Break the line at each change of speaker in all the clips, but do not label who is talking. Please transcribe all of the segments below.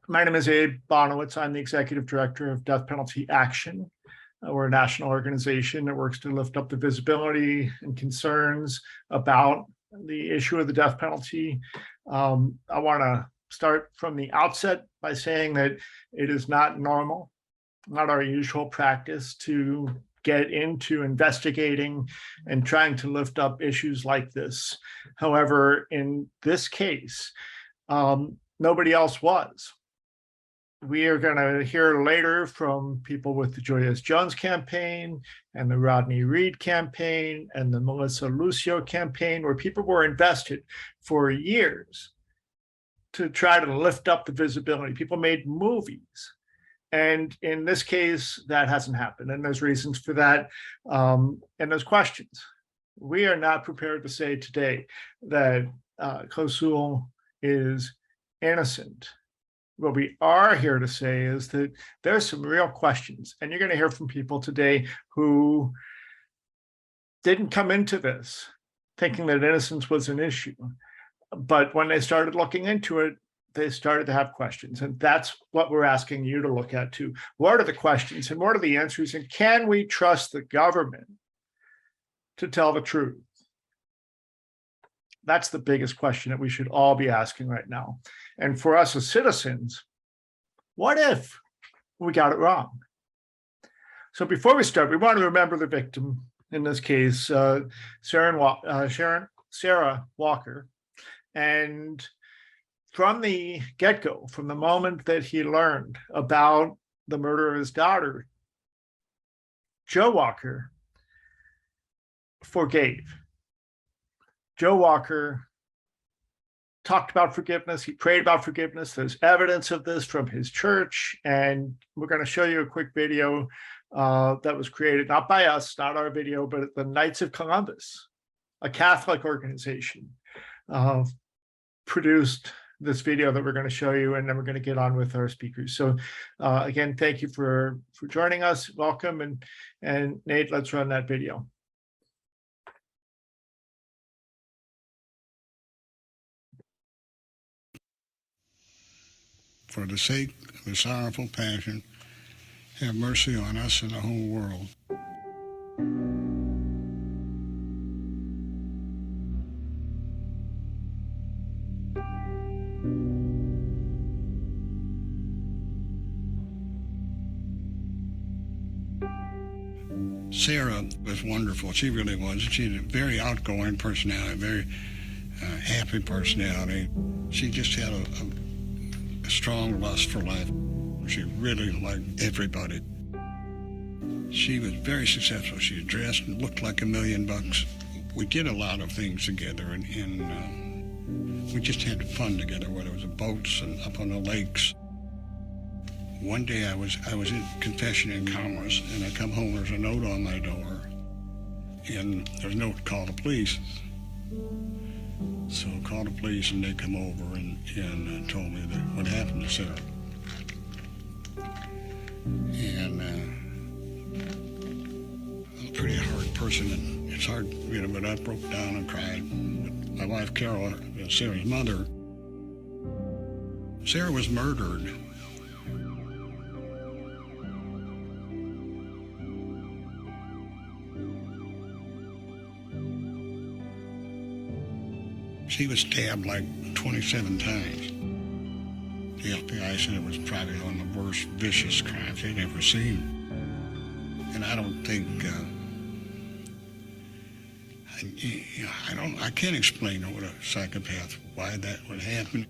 My name is Abe Bonowitz. I'm the Executive Director of Death Penalty Action. We're a national organization that works to lift up the visibility and concerns about the issue of the death penalty. I want to start from the outset by saying that it is not normal, not our usual practice to get into investigating and trying to lift up issues like this. However, in this case, nobody else was. We are going to hear later from people with the Joyous Jones campaign and the Rodney Reed campaign and the Melissa Lucio campaign, where people were invested for years to try to lift up the visibility. People made movies. And in this case, that hasn't happened. And there's reasons for that. And there's questions. We are not prepared to say today that Cosul is innocent. What we are here to say is that there's some real questions, and you're going to hear from people today who didn't come into this thinking that innocence was an issue. But when they started looking into it, they started to have questions. And that's what we're asking you to look at too. What are the questions and what are the answers? And can we trust the government to tell the truth? That's the biggest question that we should all be asking right now. And for us as citizens, what if we got it wrong? So before we start, we want to remember the victim, in this case, Sarah Walker. And from the get-go, from the moment that he learned about the murder of his daughter, Joe Walker forgave. Joe Walker talked about forgiveness. He prayed about forgiveness. There's evidence of this from his church. And we're going to show you a quick video that was created, not by us, not our video, but the Knights of Columbus, a Catholic organization, produced this video that we're going to show you, and then we're going to get on with our speakers. So again, thank you for joining us. Welcome. And Nate, let's run that video.
For the sake of the sorrowful passion, have mercy on us and the whole world. Sarah was wonderful. She really was. She had a very outgoing personality, a very happy personality. She just had a strong lust for life. She really liked everybody. She was very successful. She dressed and looked like $1 million. We did a lot of things together, and we just had fun together, whether it was boats and up on the lakes. One day I was in confession in Commerce, and I come home, there's a note on my door, and there's a note, call the police. So I called the police, and they come over and told me that what happened to Sarah. And I'm a pretty hard person, and it's hard, but I broke down and cried. But my wife, Carol, Sarah's mother, Sarah was murdered. She was stabbed like 27 times. The FBI said it was probably one of the worst vicious crimes they'd ever seen. And I don't think, I can't explain to what a psychopath why that would happen.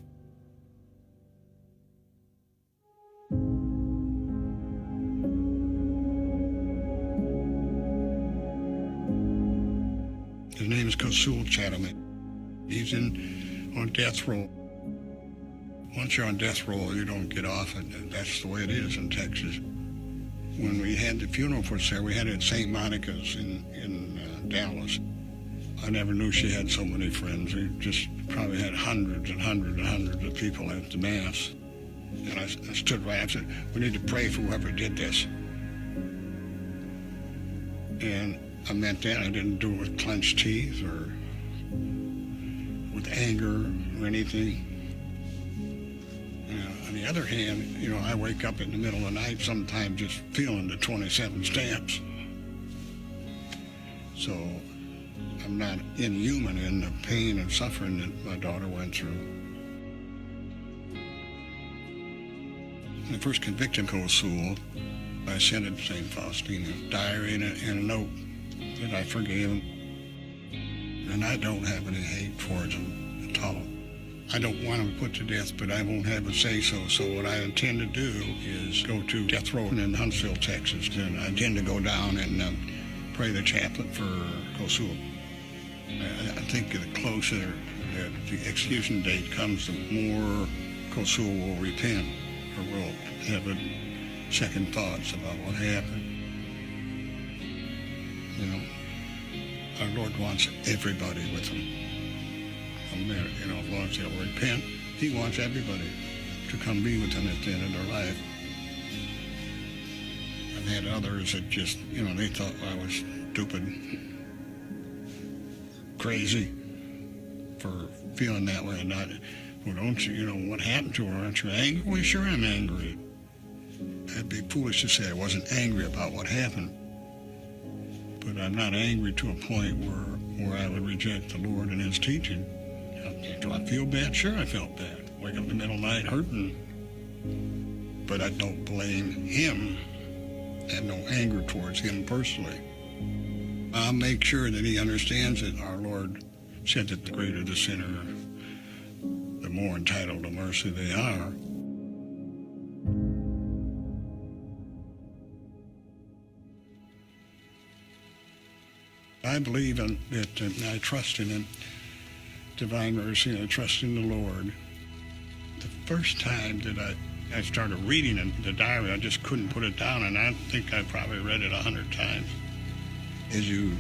His name is Kosoul Chanthakoummane. He's on death row. Once you're on death row, you don't get off, and that's the way it is in Texas. When we had the funeral for Sarah, we had it at St. Monica's in Dallas. I never knew she had so many friends. We just probably had hundreds and hundreds and hundreds of people at the Mass. And I stood right, I said, we need to pray for whoever did this. And I meant that. I didn't do it with clenched teeth or with anger or anything. On the the other hand, you know, I wake up in the middle of the night sometimes just feeling the 27 stamps. So I'm not inhuman in the pain and suffering that my daughter went through. When I first convicted Cosul, I sent it to St. Faustina, a diary and a note that I forgave him. And I don't have any hate towards him at all. I don't want him put to death, but I won't have a say-so. So what I intend to do is go to death row in Huntsville, Texas, and I intend to go down and pray the chaplet for Cosul. I think the closer that the execution date comes, the more Cosul will repent or will have a second thoughts about what happened. You know, our Lord wants everybody with him. You know, as long as they'll repent, he wants everybody to come be with him at the end of their life. I've had others that just, you know, they thought I was stupid, crazy for feeling that way and not, well, don't you, you know, what happened to her? Aren't you angry? Well, sure I'm angry. It'd be foolish to say I wasn't angry about what happened. But I'm not angry to a point where I would reject the Lord and his teaching. Do I feel bad? Sure I felt bad. Wake up in the middle of the night hurting. But I don't blame him. I have no anger towards him personally. I'll make sure that he understands that our Lord said that the greater the sinner, the more entitled to mercy they are. I believe in that, and I trust in it. Divine mercy, and I trust in the Lord. The first time that I started reading the diary, I just couldn't put it down, and I think I probably read it 100 times. As you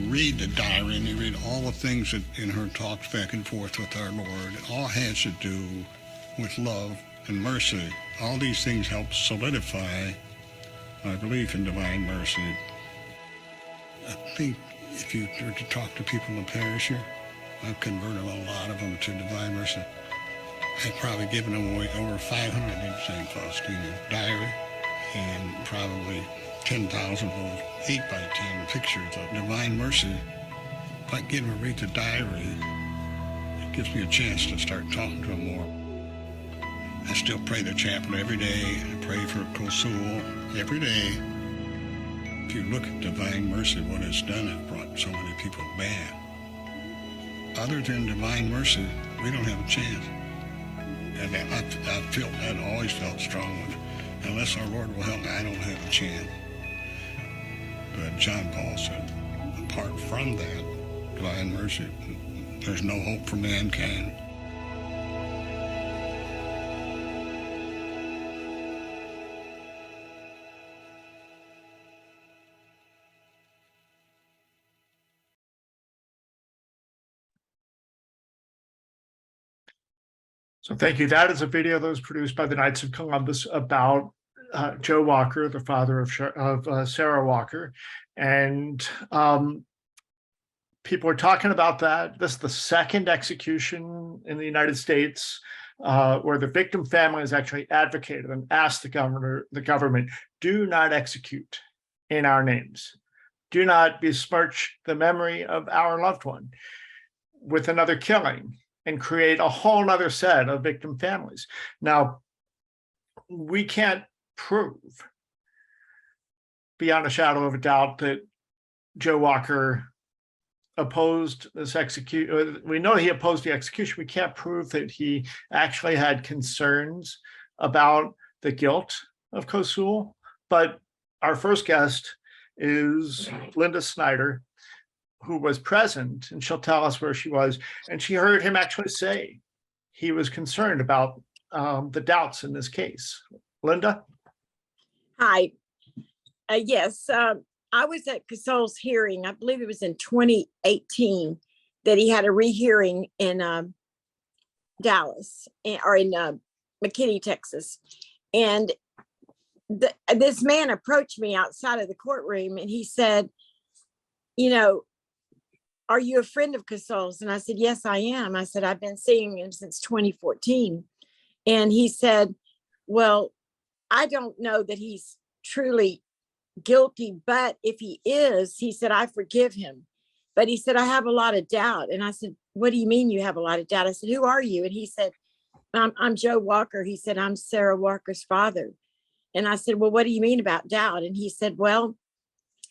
read the diary and you read all the things that in her talks back and forth with our Lord, it all has to do with love and mercy. All these things help solidify my belief in divine mercy. I think if you were to talk to people in the parish here, I've converted a lot of them to divine mercy. I've probably given them away over 500 in St. Faustina diary, and probably 10,000 of those 8x10 pictures of divine mercy. If I get them to read the diary, it gives me a chance to start talking to them more. I still pray the chaplet every day. I pray for Cosul every day. If you look at divine mercy, what it's done, it brought so many people back. Other than divine mercy, we don't have a chance. And I've always felt strong with, unless our Lord will help me, I don't have a chance. But John Paul said, apart from that, divine mercy, there's no hope for mankind.
So thank you. That is a video that was produced by the Knights of Columbus about Joe Walker, the father of Sarah Walker. And people are talking about that. This is the second execution in the United States where the victim family has actually advocated and asked the government, do not execute in our names. Do not besmirch the memory of our loved one with another killing and create a whole nother set of victim families. Now, we can't prove beyond a shadow of a doubt that Joe Walker opposed this execution. We know he opposed the execution. We can't prove that he actually had concerns about the guilt of Cosul. But our first guest is Linda Snyder, who was present, and she'll tell us where she was. And she heard him actually say he was concerned about the doubts in this case. Linda?
Hi. Yes, I was at Cosul's hearing. I believe it was in 2018 that he had a rehearing in Dallas or in McKinney, Texas. And this man approached me outside of the courtroom and he said, you know, are you a friend of Cosul's? And I said, yes, I am. I said, I've been seeing him since 2014. And he said, well, I don't know that he's truly guilty, but if he is, he said, I forgive him. But he said, I have a lot of doubt. And I said, what do you mean you have a lot of doubt? I said, who are you? And he said, I'm Joe Walker. He said, I'm Sarah Walker's father. And I said, well, what do you mean about doubt? And he said, well,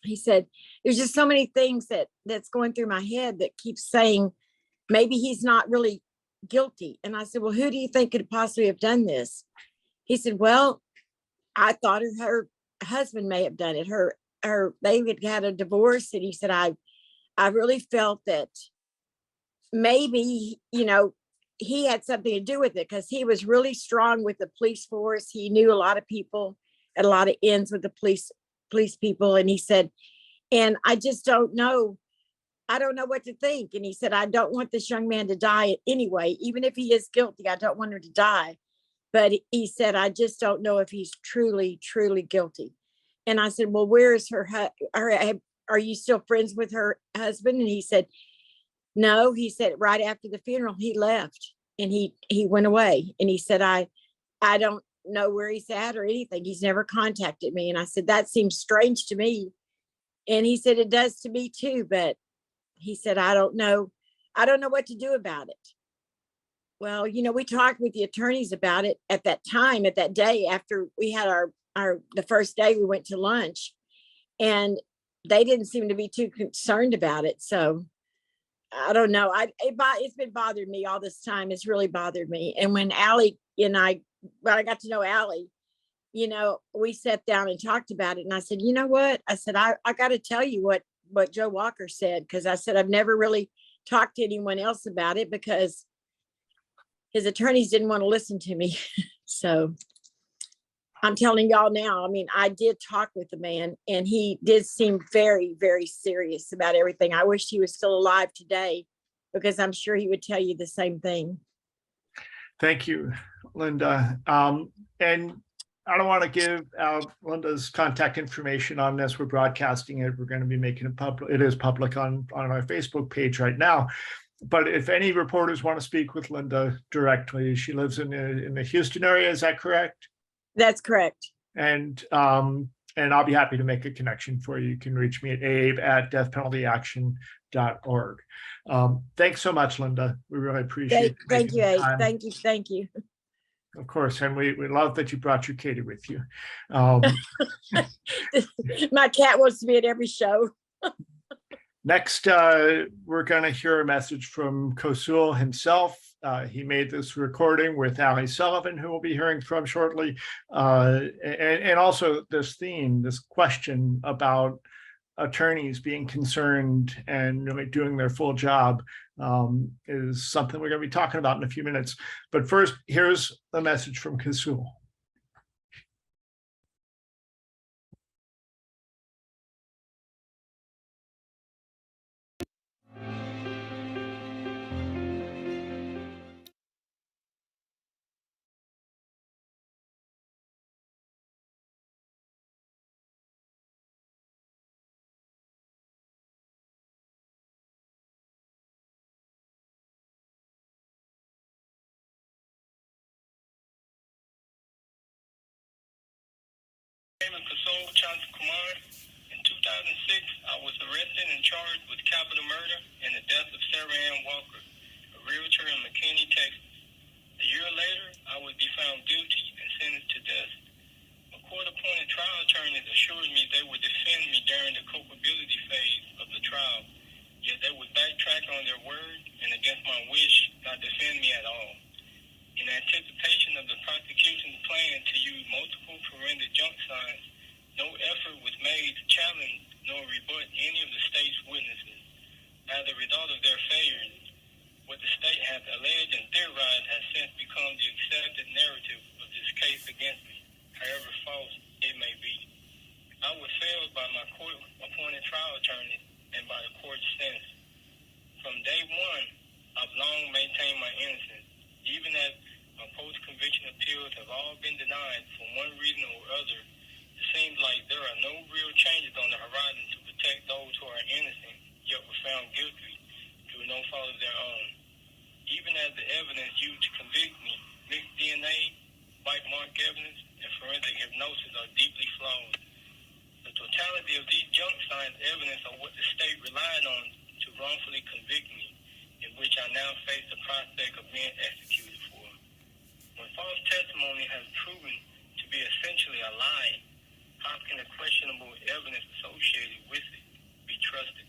he said, there's just so many things that's going through my head that keeps saying, maybe he's not really guilty. And I said, well, who do you think could possibly have done this? He said, well, I thought her husband may have done it. They had a divorce. And he said, I really felt that maybe, he had something to do with it because he was really strong with the police force. He knew a lot of people at a lot of ends with the police people. And he said, and I just don't know. I don't know what to think. And he said, I don't want this young man to die anyway. Even if he is guilty, I don't want him to die. But he said, I just don't know if he's truly, truly guilty. And I said, well, where is are you still friends with her husband? And he said, no. He said, right after the funeral, he left and he went away. And he said, I don't know where he's at or anything. He's never contacted me. And I said, that seems strange to me. And he said, it does to me too. But he said, I don't know what to do about it. Well, we talked with the attorneys about it at that day after we had the first day we went to lunch, and they didn't seem to be too concerned about it. So I don't know. It's been bothering me all this time. It's really bothered me. And when Allie and I got to know Allie, we sat down and talked about it. And I said, you know what? I said, I got to tell you what Joe Walker said. Cause I said, I've never really talked to anyone else about it because his attorneys didn't want to listen to me. So I'm telling y'all now, I did talk with the man and he did seem very, very serious about everything. I wish he was still alive today because I'm sure he would tell you the same thing.
Thank you, Linda. And I don't want to give out Linda's contact information on this. We're broadcasting it. We're going to be making it public. It is public on our Facebook page right now. But if any reporters want to speak with Linda directly, she lives in the Houston area. Is that correct?
That's correct.
And I'll be happy to make a connection for you. You can reach me at abe@deathpenaltyaction.org. Thanks so much, Linda. We really appreciate it.
Thank you, Abe. Thank you.
Of course, and we love that you brought your kitty with you.
My cat wants to be at every show.
Next, we're going to hear a message from Cosul himself. He made this recording with Allie Sullivan, who we'll be hearing from shortly. And also this theme, this question about attorneys being concerned and really doing their full job is something we're going to be talking about in a few minutes. But first, here's a message from Cosul.
Kosoul Chanthakoummane. In 2006, I was arrested and charged with capital murder and the death of Sarah Ann Walker, a realtor in McKinney, Texas. A year later, I would be found guilty and sentenced to death. A court-appointed trial attorney assured me they would defend me during the culpability phase of the trial, yet they would backtrack on their word and against my wish not defend me at all. In anticipation of the prosecution's plan to use multiple forensic junk signs, no effort was made to challenge nor rebut any of the state's witnesses. As a result of their failures, what the state has alleged and theorized has since become the accepted narrative of this case against me, however false it may be. I was failed by my court-appointed trial attorney and by the court's sentence. From day one, I've long maintained my innocence, even as my post-conviction appeals have all been denied for one reason or other. It seems like there are no real changes on the horizon to protect those who are innocent, yet were found guilty through no fault of their own. Even as the evidence used to convict me mixed DNA, bite mark evidence, and forensic hypnosis are deeply flawed. The totality of these junk science evidence are what the state relied on to wrongfully convict me, in which I now face the prospect of being executed for. When false testimony has proven to be essentially a lie, how can the questionable evidence associated with it be trusted?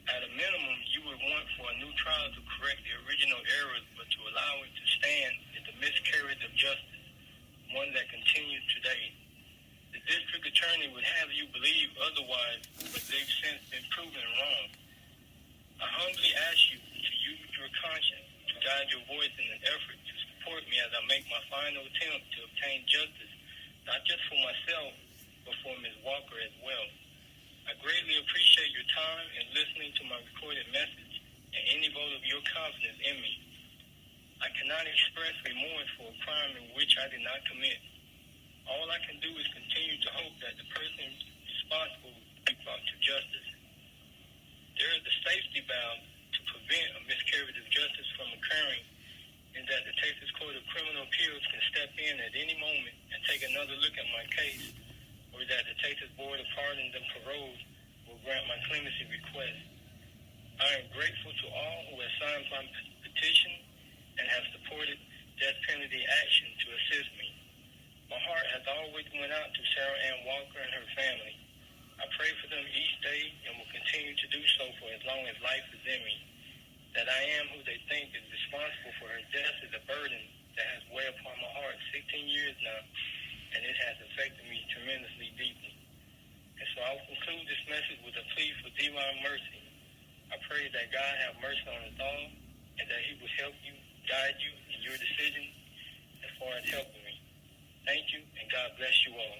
At a minimum, you would want for a new trial to correct the original errors, but to allow it to stand is a miscarriage of justice, one that continues today. The district attorney would have you believe otherwise, but they've since been proven wrong. I humbly ask you to use your conscience to guide your voice in an effort to support me as I make my final attempt to obtain justice, not just for myself, but for Ms. Walker as well. I greatly appreciate your time and listening to my recorded message and any vote of your confidence in me. I cannot express remorse for a crime in which I did not commit. All I can do is continue to hope that the person responsible will be brought to justice. There is a safety valve to prevent a miscarriage of justice from occurring, and that the Texas Court of Criminal Appeals can step in at any moment and take another look at my case, or that the Texas Board of Pardons and Paroles will grant my clemency request. I am grateful to all who have signed my petition and have supported death penalty action to assist me. My heart has always went out to Sarah Ann Walker and her family. I pray for them each day and will continue to do so for as long as life is in me. That I am who they think is responsible for her death is a burden that has weighed upon my heart 16 years now, and it has affected me tremendously deeply. And so I will conclude this message with a plea for divine mercy. I pray that God have mercy on us all, and that he will help you, guide you in your decisions as far as helping me. Thank you, and God bless you all.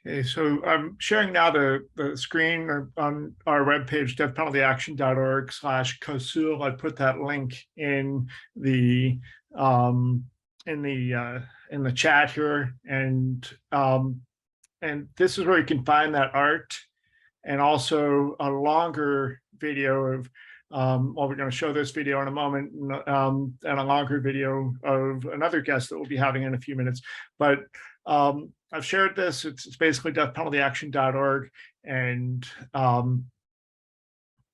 Okay, so I'm sharing now the screen on our webpage, deathpenaltyaction.org/Cosul. I put that link in the chat here, and this is where you can find that art, and also a longer video of well, we're going to show this video in a moment, and a longer video of another guest that we'll be having in a few minutes. But I've shared this. It's basically deathpenaltyaction.org and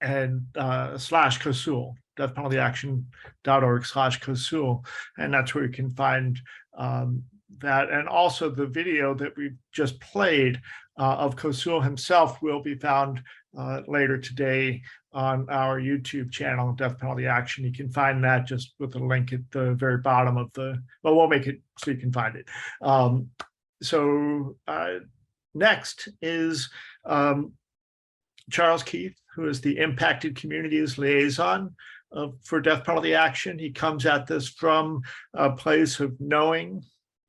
/Cosul, deathpenaltyaction.org/Cosul, and that's where you can find that. And also the video that we just played of Cosul himself will be found later today on our YouTube channel, Death Penalty Action. You can find that just with a link at the very bottom of the, well, we'll make it so you can find it. Next is Charles Keith, who is the Impacted Communities Liaison for Death Penalty Action. He comes at this from a place of knowing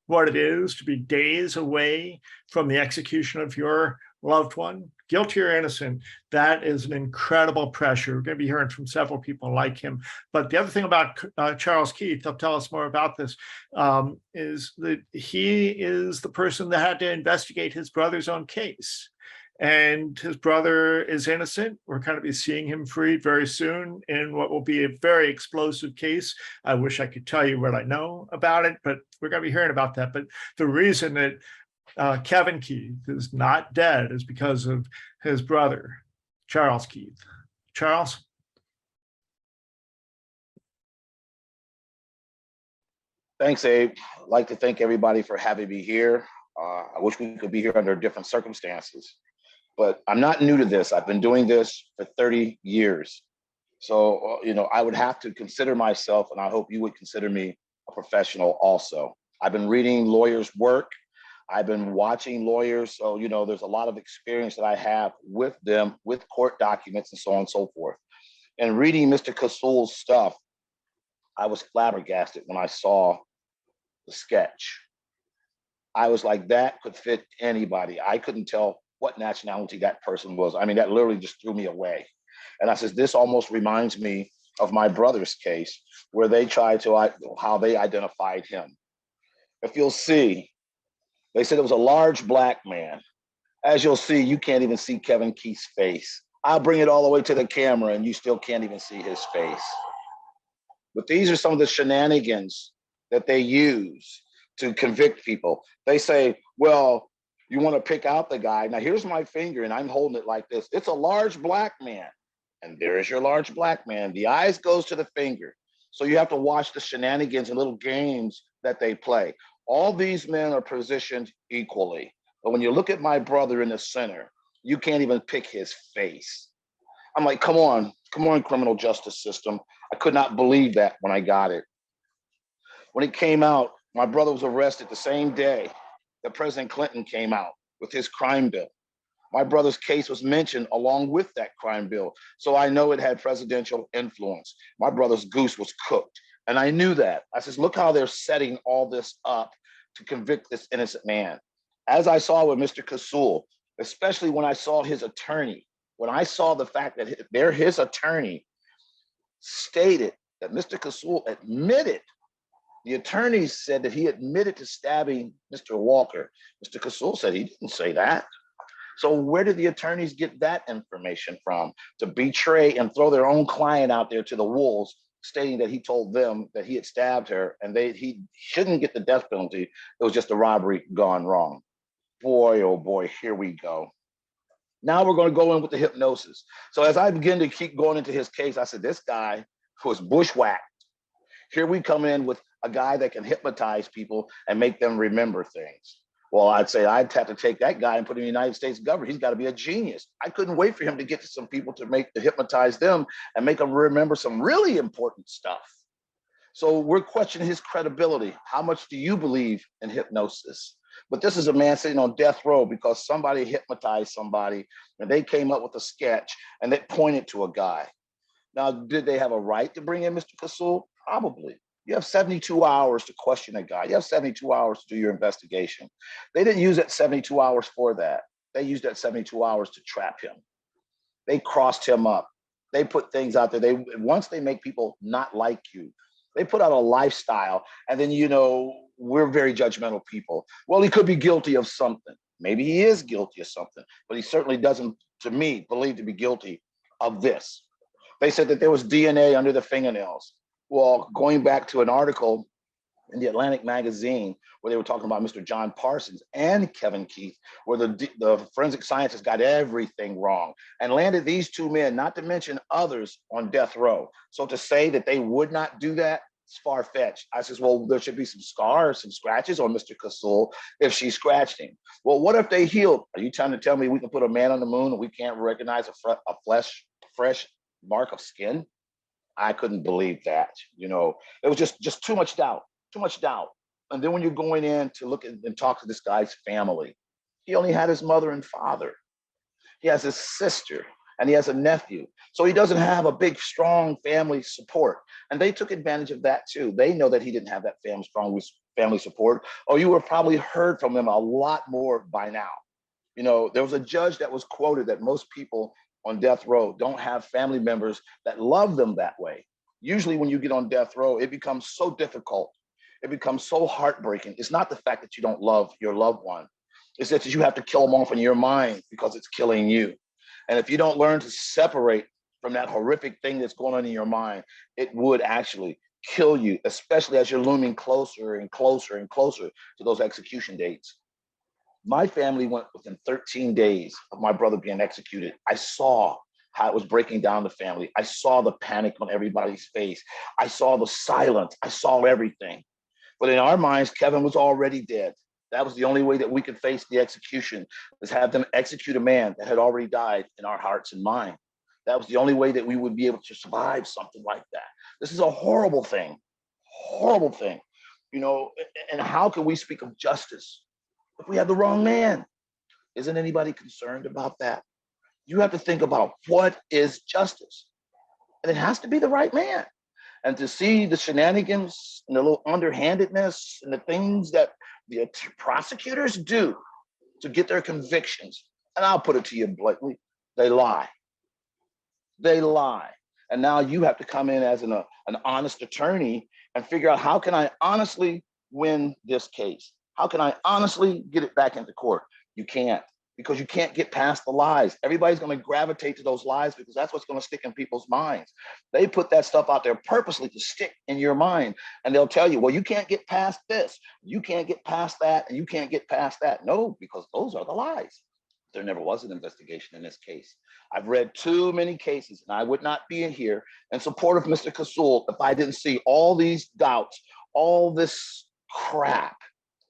what it is to be days away from the execution of your loved one, guilty or innocent. That is an incredible pressure. We're going to be hearing from several people like him. But the other thing about Charles Keith, he'll tell us more about this, is that he is the person that had to investigate his brother's own case. And his brother is innocent. We're going to be seeing him freed very soon in what will be a very explosive case. I wish I could tell you what I know about it, but we're going to be hearing about that. But the reason that Kevin Keith is not dead is because of his brother, Charles Keith. Charles?
Thanks, Abe. I'd like to thank everybody for having me here. I wish we could be here under different circumstances, but I'm not new to this. I've been doing this for 30 years. So, I would have to consider myself, and I hope you would consider me a professional also. I've been reading lawyers' work. I've been watching lawyers. So, there's a lot of experience that I have with them, with court documents and so on and so forth. And reading Mr. Cosul's stuff, I was flabbergasted when I saw the sketch. I was like, that could fit anybody. I couldn't tell what nationality that person was. I mean, that literally just threw me away. And I says, this almost reminds me of my brother's case, where they tried to, how they identified him. If you'll see, they said it was a large black man. As you'll see, you can't even see Kevin Keith's face. I'll bring it all the way to the camera and you still can't even see his face. But these are some of the shenanigans that they use to convict people. They say, well, you want to pick out the guy. Now here's my finger and I'm holding it like this. It's a large black man. And there is your large black man. The eyes goes to the finger. So you have to watch the shenanigans and little games that they play. All these men are positioned equally. But when you look at my brother in the center, you can't even pick his face. I'm like, come on, criminal justice system. I could not believe that when I got it. When it came out, my brother was arrested the same day that President Clinton came out with his crime bill. My brother's case was mentioned along with that crime bill. So I know it had presidential influence. My brother's goose was cooked. And I knew that. I says, look how they're setting all this up to convict this innocent man. As I saw with Mr. Cosul, especially when I saw his attorney, when I saw the fact that his attorney stated that Mr. Cosul admitted, the attorney said that he admitted to stabbing Mr. Walker. Mr. Cosul said he didn't say that. So where did the attorneys get that information from to betray and throw their own client out there to the wolves, stating that he told them that he had stabbed her and he shouldn't get the death penalty. It was just a robbery gone wrong. Boy, oh boy, here we go. Now we're going to go in with the hypnosis. So as I begin to keep going into his case, I said, this guy was bushwhacked. Here we come in with a guy that can hypnotize people and make them remember things. Well, I'd say I'd have to take that guy and put him in the United States government. He's got to be a genius. I couldn't wait for him to get to some people to hypnotize them and make them remember some really important stuff. So we're questioning his credibility. How much do you believe in hypnosis? But this is a man sitting on death row because somebody hypnotized somebody and they came up with a sketch and they pointed to a guy. Now, did they have a right to bring in Mr. Cosul? Probably. You have 72 hours to question a guy. You have 72 hours to do your investigation. They didn't use that 72 hours for that. They used that 72 hours to trap him. They crossed him up. They put things out there. Once they make people not like you, they put out a lifestyle. And then, we're very judgmental people. Well, he could be guilty of something. Maybe he is guilty of something, but he certainly doesn't, to me, believe to be guilty of this. They said that there was DNA under the fingernails. Well, going back to an article in the Atlantic magazine where they were talking about Mr. John Parsons and Kevin Keith, where the forensic scientists got everything wrong and landed these two men, not to mention others, on death row. So to say that they would not do that, it's far-fetched. I says, well, there should be some scars, some scratches on Mr. Cosul if she scratched him. Well, what if they healed? Are you trying to tell me we can put a man on the moon and we can't recognize a fresh mark of skin? I couldn't believe that. It was just too much doubt. And then when you're going in to look at and talk to this guy's family, he only had his mother and father. He has his sister and he has a nephew. So he doesn't have a big, strong family support. And they took advantage of that too. They know that he didn't have that strong family support, or you would have probably heard from him a lot more by now. There was a judge that was quoted that most people on death row don't have family members that love them that way. Usually when you get on death row, it becomes so difficult. It becomes so heartbreaking. It's not the fact that you don't love your loved one. It's that you have to kill them off in your mind because it's killing you. And if you don't learn to separate from that horrific thing that's going on in your mind, it would actually kill you, especially as you're looming closer and closer and closer to those execution dates. My family went within 13 days of my brother being executed. I saw how it was breaking down the family. I saw the panic on everybody's face. I saw the silence. I saw everything. But in our minds, Kevin was already dead. That was the only way that we could face the execution, was have them execute a man that had already died in our hearts and mind. That was the only way that we would be able to survive something like that. This is a horrible thing, and how can we speak of justice if we have the wrong man? Isn't anybody concerned about that? You have to think about what is justice, and it has to be the right man. And to see the shenanigans and the little underhandedness and the things that the prosecutors do to get their convictions, and I'll put it to you bluntly, they lie. They lie. And now you have to come in as an honest attorney and figure out, how can I honestly win this case? How can I honestly get it back into court? You can't, because you can't get past the lies. Everybody's going to gravitate to those lies because that's what's going to stick in people's minds. They put that stuff out there purposely to stick in your mind. And they'll tell you, well, you can't get past this. You can't get past that. And you can't get past that. No, because those are the lies. There never was an investigation in this case. I've read too many cases, and I would not be in here in support of Mr. Cosul if I didn't see all these doubts, all this crap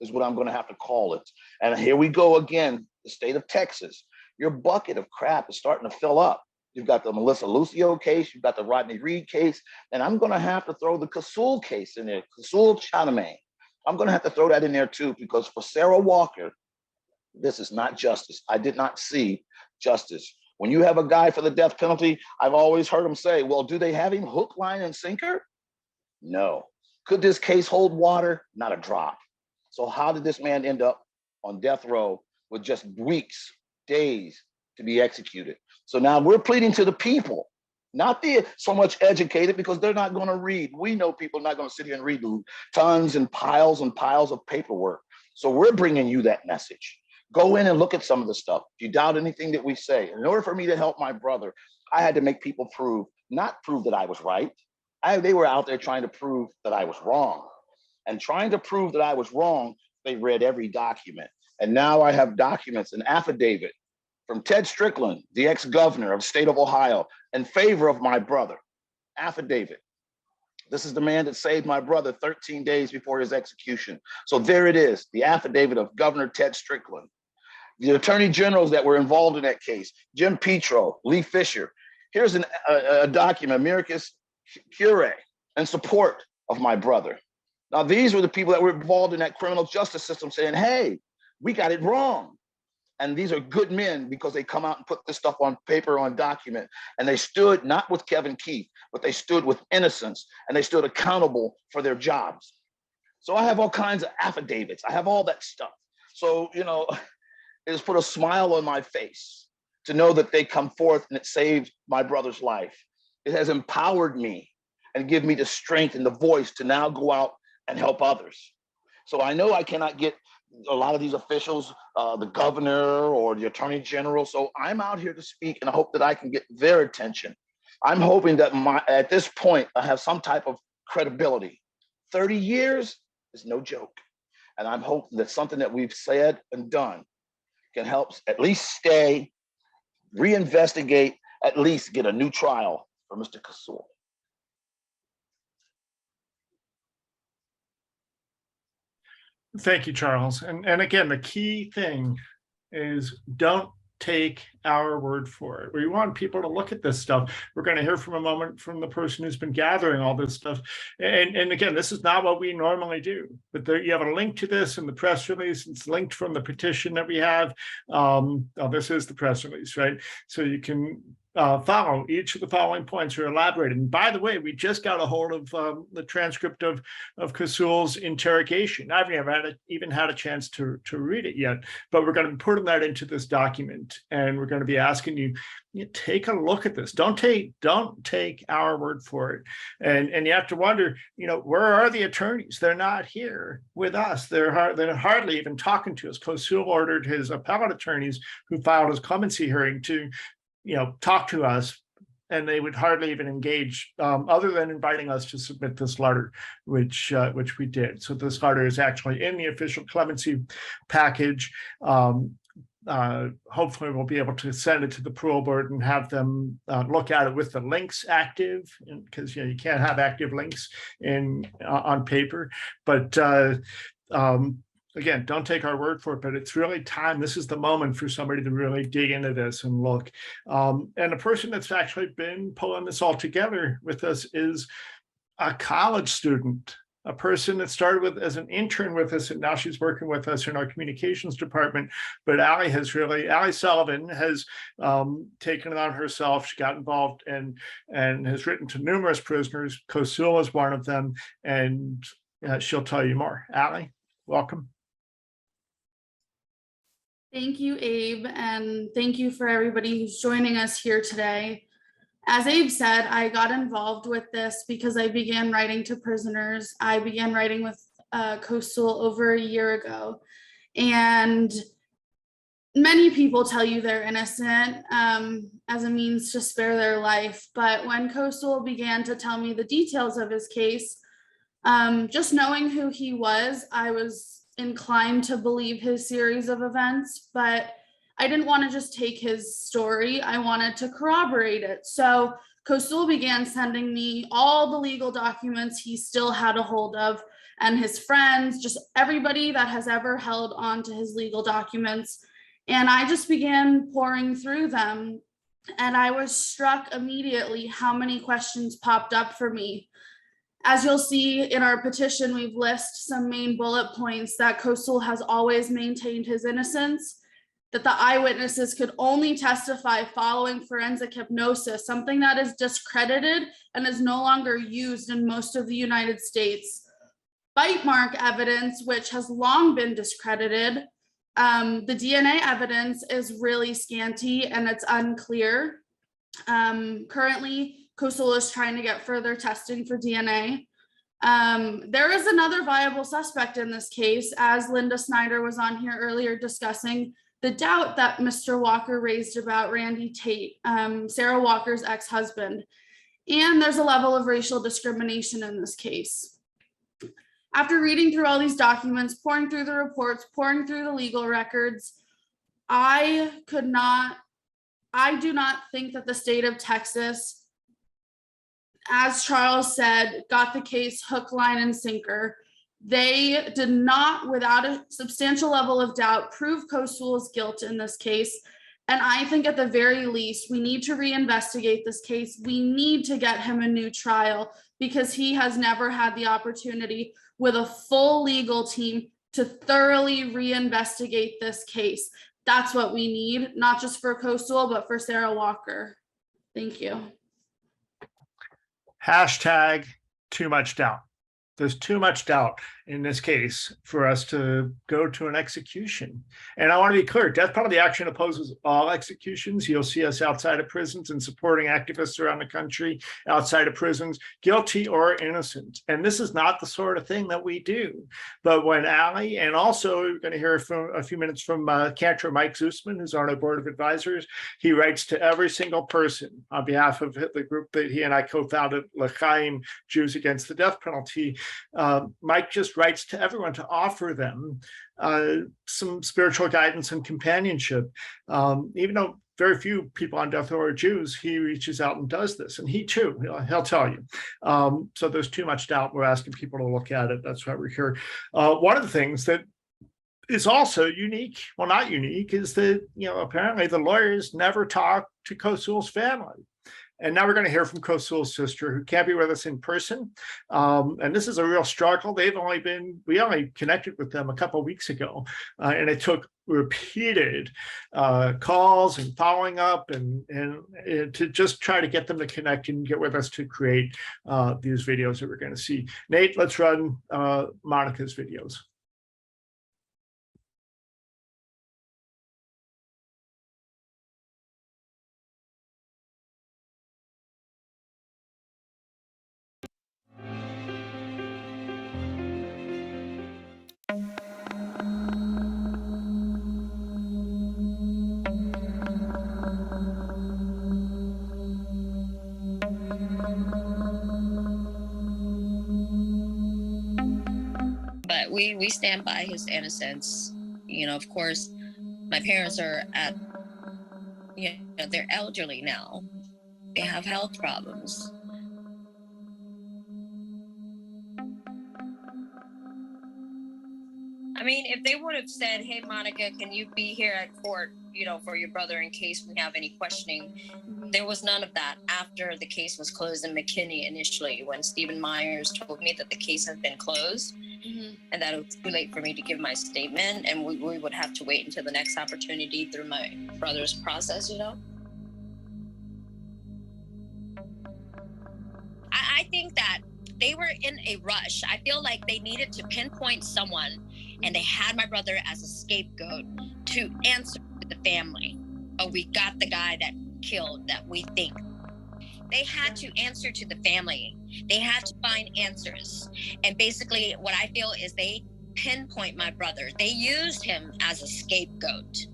is what I'm going to have to call it. And here we go again, the state of Texas. Your bucket of crap is starting to fill up. You've got the Melissa Lucio case, you've got the Rodney Reed case, and I'm going to have to throw the Kosoul case in there, Kosoul Chanthakoummane. I'm going to have to throw that in there too, because for Sarah Walker, this is not justice. I did not see justice. When you have a guy for the death penalty, I've always heard him say, well, do they have him hook, line, and sinker? No. Could this case hold water? Not a drop. So how did this man end up on death row with just weeks, days to be executed? So now we're pleading to the people, not the so much educated, because they're not going to read. We know people are not going to sit here and read tons and piles of paperwork. So we're bringing you that message. Go in and look at some of the stuff. If you doubt anything that we say, in order for me to help my brother, I had to make people not prove that I was right. They were out there trying to prove that I was wrong. And trying to prove that I was wrong, they read every document. And now I have documents, an affidavit from Ted Strickland, the ex-governor of the state of Ohio, in favor of my brother. Affidavit. This is the man that saved my brother 13 days before his execution. So there it is, the affidavit of Governor Ted Strickland. The attorney generals that were involved in that case, Jim Petro, Lee Fisher. Here's a document, Amicus Curiae, in support of my brother. Now, these were the people that were involved in that criminal justice system saying, hey, we got it wrong. And these are good men because they come out and put this stuff on paper, on document. And they stood not with Kevin Keith, but they stood with innocence, and they stood accountable for their jobs. So I have all kinds of affidavits. I have all that stuff. So, you know, it has put a smile on my face to know that they come forth and it saved my brother's life. It has empowered me and give me the strength and the voice to now go out and help others. So I know I cannot get a lot of these officials, the governor or the attorney general. So I'm out here to speak, and I hope that I can get their attention. I'm hoping that at this point, I have some type of credibility. 30 years is no joke. And I'm hoping that something that we've said and done can help at least stay, reinvestigate, at least get a new trial for Mr. Cosul.
Thank you, Charles. And again, the key thing is don't take our word for it. We want people to look at this stuff. We're going to hear from a moment from the person who's been gathering all this stuff. And again, this is not what we normally do, but there, you have a link to this in the press release. It's linked from the petition that we have. This is the press release, right? So you can follow each of the following points are elaborated. And by the way, we just got a hold of the transcript of Cosul's interrogation. I've never even had a chance to read it yet, but we're going to be putting that into this document, and we're going to be asking you take a look at this. Don't take our word for it. And you have to wonder, where are the attorneys? They're not here with us. They're hardly even talking to us. Cosul ordered his appellate attorneys who filed his clemency hearing to talk to us, and they would hardly even engage other than inviting us to submit this letter, which we did. So this letter is actually in the official clemency package. Hopefully we'll be able to send it to the parole board and have them look at it with the links active, because you can't have active links on paper. But again, don't take our word for it, but it's really time. This is the moment for somebody to really dig into this and look. And a person that's actually been pulling this all together with us is a college student, a person that started as an intern with us, and now she's working with us in our communications department. But Allie Sullivan has taken it on herself. She got involved and has written to numerous prisoners. Cosul is one of them, and she'll tell you more. Allie, welcome.
Thank you, Abe, and thank you for everybody who's joining us here today. As Abe said, I got involved with this because I began writing to prisoners. I began writing with Cosul over a year ago, and many people tell you they're innocent as a means to spare their life. But when Cosul began to tell me the details of his case, just knowing who he was, I was inclined to believe his series of events, but I didn't want to just take his story. I wanted to corroborate it. So Cosul began sending me all the legal documents he still had a hold of, and his friends, just everybody that has ever held on to his legal documents. And I just began pouring through them. And I was struck immediately how many questions popped up for me. As you'll see in our petition, we've listed some main bullet points: that Cosul has always maintained his innocence, that the eyewitnesses could only testify following forensic hypnosis, something that is discredited and is no longer used in most of the United States. Bite mark evidence, which has long been discredited. The DNA evidence is really scanty and it's unclear. Currently, Cosul is trying to get further testing for DNA. There is another viable suspect in this case, as Linda Snyder was on here earlier discussing the doubt that Mr. Walker raised about Randy Tate, Sarah Walker's ex-husband. And there's a level of racial discrimination in this case. After reading through all these documents, pouring through the reports, pouring through the legal records, I do not think that the state of Texas, as Charles said, got the case hook, line, and sinker. They did not, without a substantial level of doubt, prove Cosul's guilt in this case. And I think at the very least, we need to reinvestigate this case. We need to get him a new trial because he has never had the opportunity with a full legal team to thoroughly reinvestigate this case. That's what we need, not just for Cosul, but for Sarah Walker. Thank you.
Hashtag too much doubt. There's too much doubt in this case for us to go to an execution. And I want to be clear, death penalty action opposes all executions. You'll see us outside of prisons and supporting activists around the country outside of prisons, guilty or innocent. And this is not the sort of thing that we do. But when Allie, and also we're going to hear from a few minutes from Cantor Mike Zusman, who's on our board of advisors, he writes to every single person on behalf of the group that he and I co-founded, L'Chaim, Jews Against the Death Penalty. Mike just writes to everyone to offer them some spiritual guidance and companionship. Even though very few people on death row are Jews, he reaches out and does this, and he too, he'll tell you. So there's too much doubt. We're asking people to look at it. That's why we're here. One of the things that is also unique, well, not unique, is that, apparently the lawyers never talked to Cosul's family. And now we're going to hear from Cosul's sister, who can't be with us in person. And this is a real struggle. We only connected with them a couple of weeks ago, and it took repeated calls and following up and to just try to get them to connect and get with us to create these videos that we're going to see. Nate, let's run Monica's videos.
But we stand by his innocence. Of course, my parents are they're elderly now. They have health problems. I mean, if they would have said, hey, Monica, can you be here at court, for your brother in case we have any questioning? There was none of that after the case was closed in McKinney initially, when Stephen Myers told me that the case had been closed and that it was too late for me to give my statement, and we would have to wait until the next opportunity through my brother's process, I think that they were in a rush. I feel like they needed to pinpoint someone, and they had my brother as a scapegoat to answer to the family. But we got the guy that killed that we think. They had to answer to the family. They had to find answers. And basically what I feel is they pinpoint my brother. They used him as a scapegoat.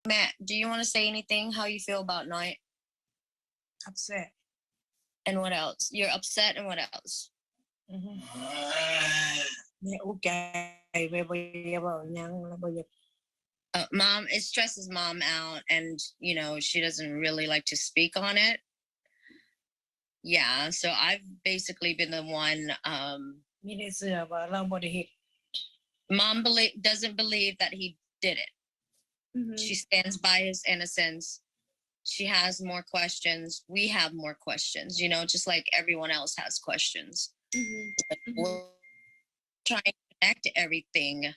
Matt, do you want to say anything? How you feel about Night?
Upset.
And what else? You're upset and what else? Mom, it stresses mom out, and you know, she doesn't really like to speak on it. Yeah, so I've basically been the one mom doesn't believe that he did it. She stands by his innocence. She has more questions. We have more questions, you know, just like everyone else has questions. We're trying to connect everything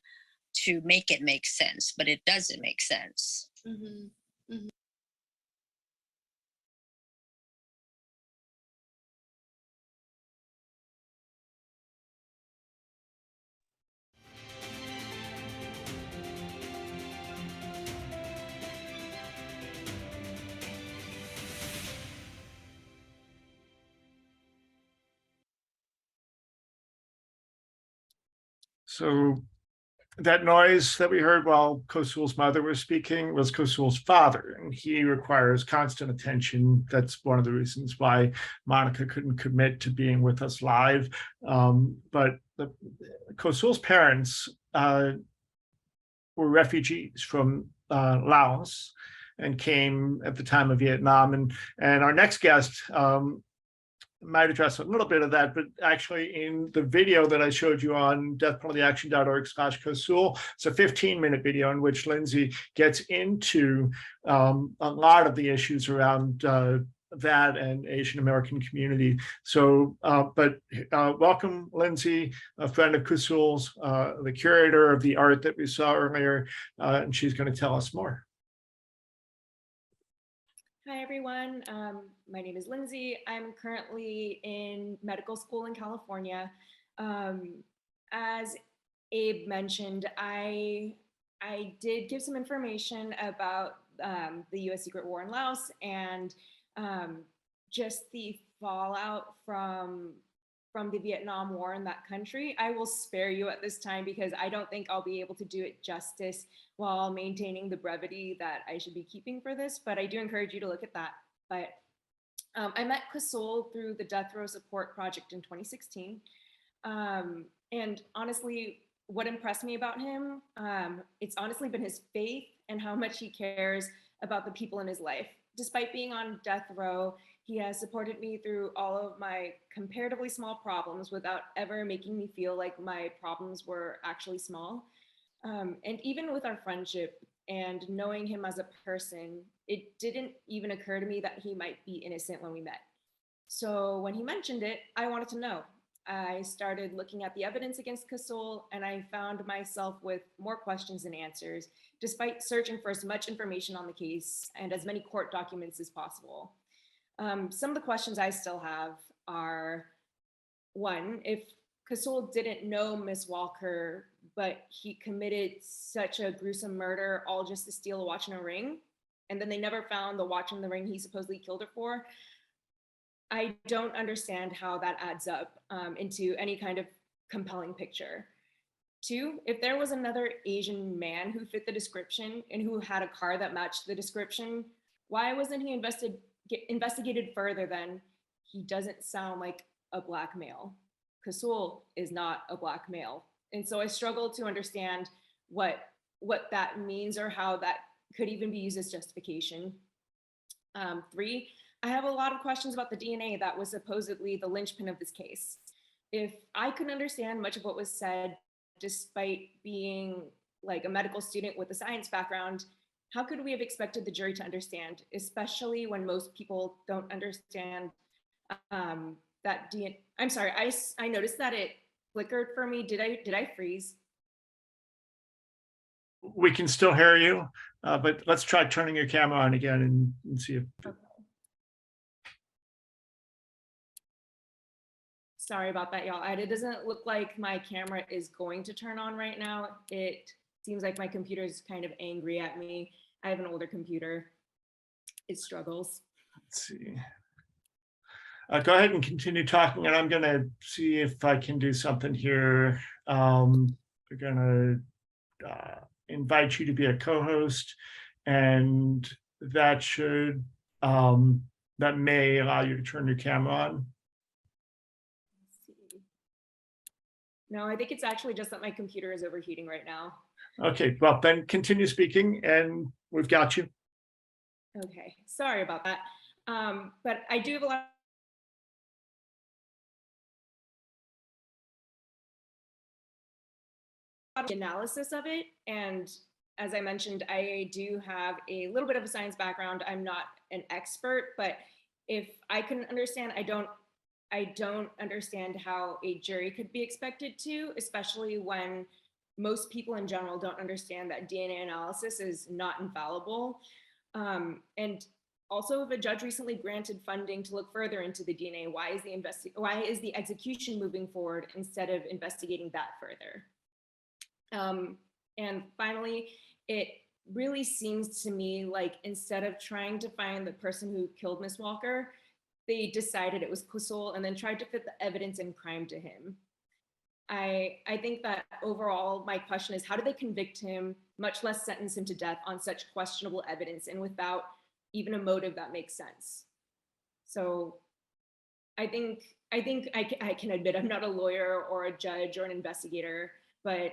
to make it make sense, but it doesn't make sense.
So that noise that we heard while Kosul's mother was speaking was Kosul's father, and he requires constant attention. That's one of the reasons why Monica couldn't commit to being with us live. But Kosul's parents were refugees from Laos and came at the time of Vietnam. And our next guest might address a little bit of that, but actually in the video that I showed you on deathpenaltyaction.org/Cosul, it's a 15-minute video in which Lindsay gets into a lot of the issues around that and Asian American community. So, welcome, Lindsay, a friend of Cosul's, the curator of the art that we saw earlier, and she's going to tell us more.
Hi, everyone. My name is Lindsay. I'm currently in medical school in California. As Abe mentioned, I did give some information about the U.S. secret war in Laos and just the fallout from the Vietnam War in that country. I will spare you at this time because I don't think I'll be able to do it justice while maintaining the brevity that I should be keeping for this, but I do encourage you to look at that. But I met Cosul through the Death Row Support Project in 2016. And honestly, what impressed me about him, it's honestly been his faith and how much he cares about the people in his life. Despite being on death row, he has supported me through all of my comparatively small problems without ever making me feel like my problems were actually small. And even with our friendship and knowing him as a person, it didn't even occur to me that he might be innocent when we met. So when he mentioned it, I wanted to know. I started looking at the evidence against Cosul, and I found myself with more questions than answers, despite searching for as much information on the case and as many court documents as possible. Some of the questions I still have are, one, if Cosul didn't know Miss Walker but he committed such a gruesome murder all just to steal a watch and a ring. And then they never found the watch and the ring he supposedly killed her for. I don't understand how that adds up into any kind of compelling picture. Two, if there was another Asian man who fit the description and who had a car that matched the description, why wasn't he investigated further then? He doesn't sound like a black male. Cosul is not a black male. And so I struggle to understand what that means or how that could even be used as justification. Three, I have a lot of questions about the DNA that was supposedly the linchpin of this case. If I couldn't understand much of what was said, despite being like a medical student with a science background, how could we have expected the jury to understand, especially when most people don't understand that DNA? I'm sorry, I noticed that it flickered for me. Did I freeze?
We can still hear you, but let's try turning your camera on again and see if.
Okay. Sorry about that, y'all. It doesn't look like my camera is going to turn on right now. It seems like my computer is kind of angry at me. I have an older computer. It struggles.
Let's see. Go ahead and continue talking, and I'm going to see if I can do something here. We're going to invite you to be a co-host, and that should that may allow you to turn your camera on.
No, I think it's actually just that my computer is overheating right now.
Okay, well then continue speaking, and we've got you.
Okay, sorry about that. But I do have a lot of analysis of it. And as I mentioned, I do have a little bit of a science background. I'm not an expert, but if I couldn't understand, I don't understand how a jury could be expected to, especially when most people in general don't understand that DNA analysis is not infallible. And also, if a judge recently granted funding to look further into the DNA, why is the execution moving forward instead of investigating that further? And finally, it really seems to me like instead of trying to find the person who killed Miss Walker, they decided it was Cosul and then tried to fit the evidence and crime to him. I think that overall, my question is, how did they convict him, much less sentence him to death on such questionable evidence and without even a motive that makes sense? So I think I can admit I'm not a lawyer or a judge or an investigator, but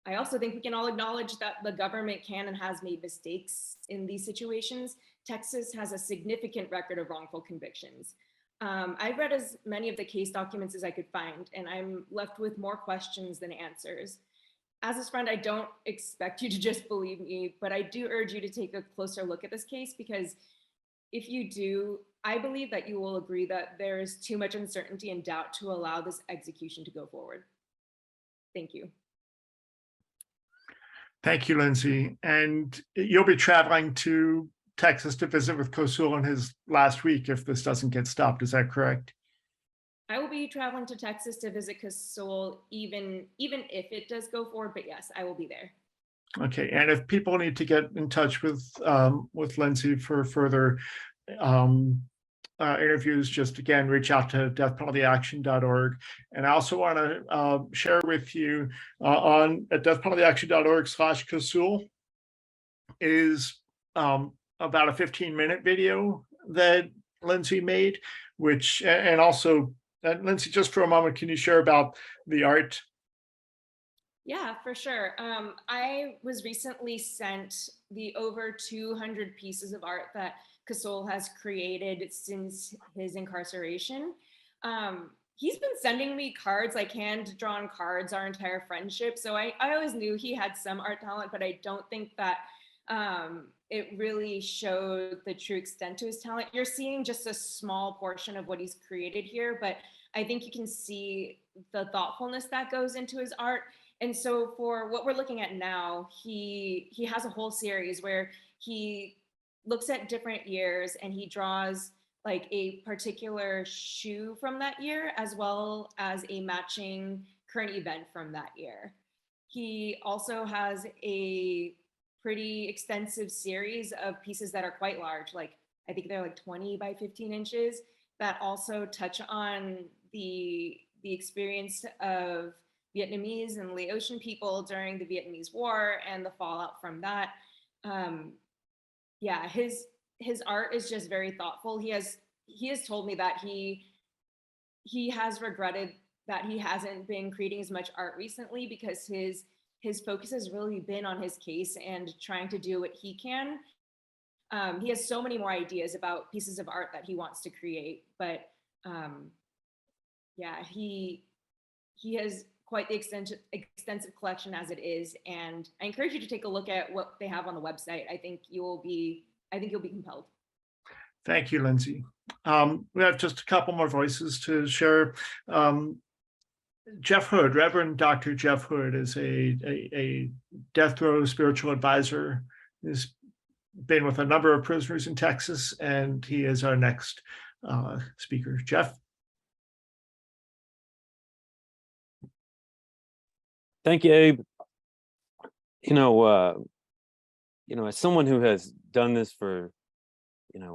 I also think we can all acknowledge that the government can and has made mistakes in these situations. Texas has a significant record of wrongful convictions. I've read as many of the case documents as I could find, and I'm left with more questions than answers. As his friend, I don't expect you to just believe me, but I do urge you to take a closer look at this case, because if you do, I believe that you will agree that there is too much uncertainty and doubt to allow this execution to go forward. Thank you.
Thank you, Lindsay. And you'll be traveling to Texas to visit with Cosul in his last week if this doesn't get stopped. Is that correct?
I will be traveling to Texas to visit Cosul even if it does go forward, but yes, I will be there.
Okay, and if people need to get in touch with Lindsay for further interviews, just again, reach out to deathpenaltyaction.org. And I also want to share with you at deathpenaltyaction.org/Cosul is about a 15-minute video that Lindsay made, which, and also, Lindsay, just for a moment, can you share about the art?
Yeah, for sure. I was recently sent the over 200 pieces of art that Cosul has created since his incarceration. He's been sending me cards, like hand-drawn cards, our entire friendship. So I always knew he had some art talent, but I don't think that it really showed the true extent to his talent. You're seeing just a small portion of what he's created here, but I think you can see the thoughtfulness that goes into his art. And so for what we're looking at now, he has a whole series where he looks at different years and he draws like a particular shoe from that year, as well as a matching current event from that year. He also has a pretty extensive series of pieces that are quite large, like I think they're like 20 by 15 inches, that also touch on the experience of Vietnamese and Laotian people during the Vietnamese War and the fallout from that. Yeah, his art is just very thoughtful. He has told me that he has regretted that he hasn't been creating as much art recently because his focus has really been on his case and trying to do what he can. He has so many more ideas about pieces of art that he wants to create, but yeah, he has quite the extensive collection as it is, and I encourage you to take a look at what they have on the website. I think you'll be compelled.
Thank you, Lindsay. We have just a couple more voices to share. Jeff Hood, Reverend Dr. Jeff Hood, is a death row spiritual advisor. He's been with a number of prisoners in Texas, and he is our next speaker. Jeff?
Thank you, Abe. As someone who has done this for,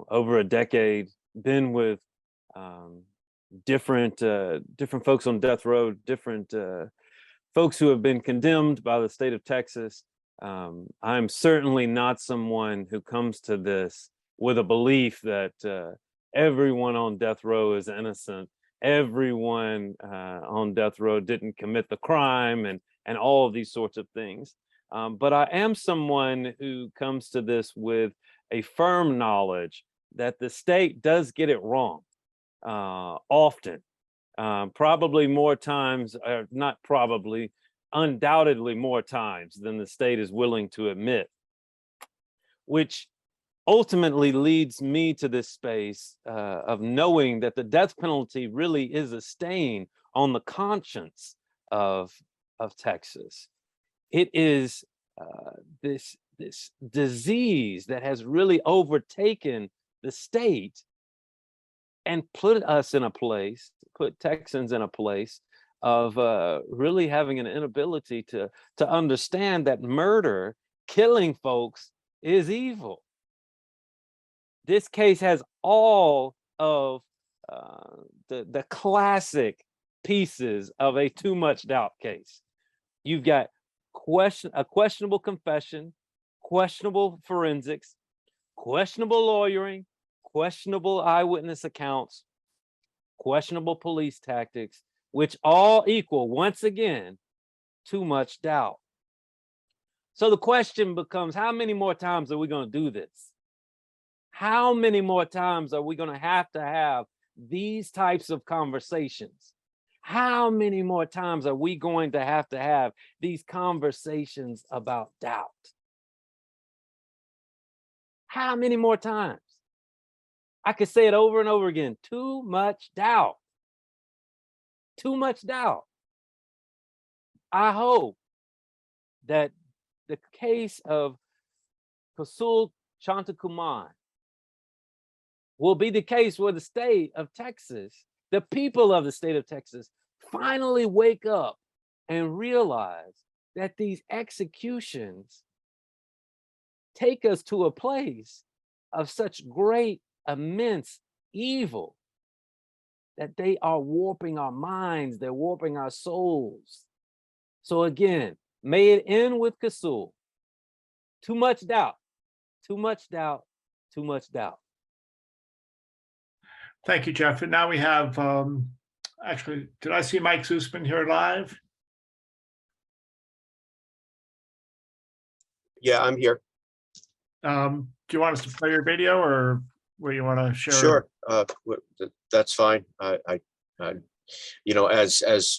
over a decade, been with different folks on death row, different folks who have been condemned by the state of Texas. I'm certainly not someone who comes to this with a belief that everyone on death row is innocent. Everyone on death row didn't commit the crime and all of these sorts of things. But I am someone who comes to this with a firm knowledge that the state does get it wrong often. Probably more times, or not probably, undoubtedly more times than the state is willing to admit, which ultimately leads me to this space of knowing that the death penalty really is a stain on the conscience of Texas. It is this disease that has really overtaken the state and put Texans in a place of really having an inability to understand that murder, killing folks, is evil. This case has all of the classic pieces of a too much doubt case. You've got a questionable confession, questionable forensics, questionable lawyering, questionable eyewitness accounts, questionable police tactics, which all equal, once again, too much doubt. So the question becomes, how many more times are we going to do this? How many more times are we going to have these types of conversations? How many more times are we going to have these conversations about doubt? How many more times? I could say it over and over again. Too much doubt. Too much doubt. I hope that the case of Kosoul Chanthakoummane will be the case where the state of Texas, the people of the state of Texas, finally wake up and realize that these executions take us to a place of such great, immense evil that they are warping our minds, they're warping our souls. So again, may it end with Cosul. Too much doubt, too much doubt, too much doubt.
Thank you, Jeff. And now we have, actually, did I see Mike Zusman here live?
Yeah, I'm here.
Do you want us to play your video, or what you want to share?
Sure, that's fine. As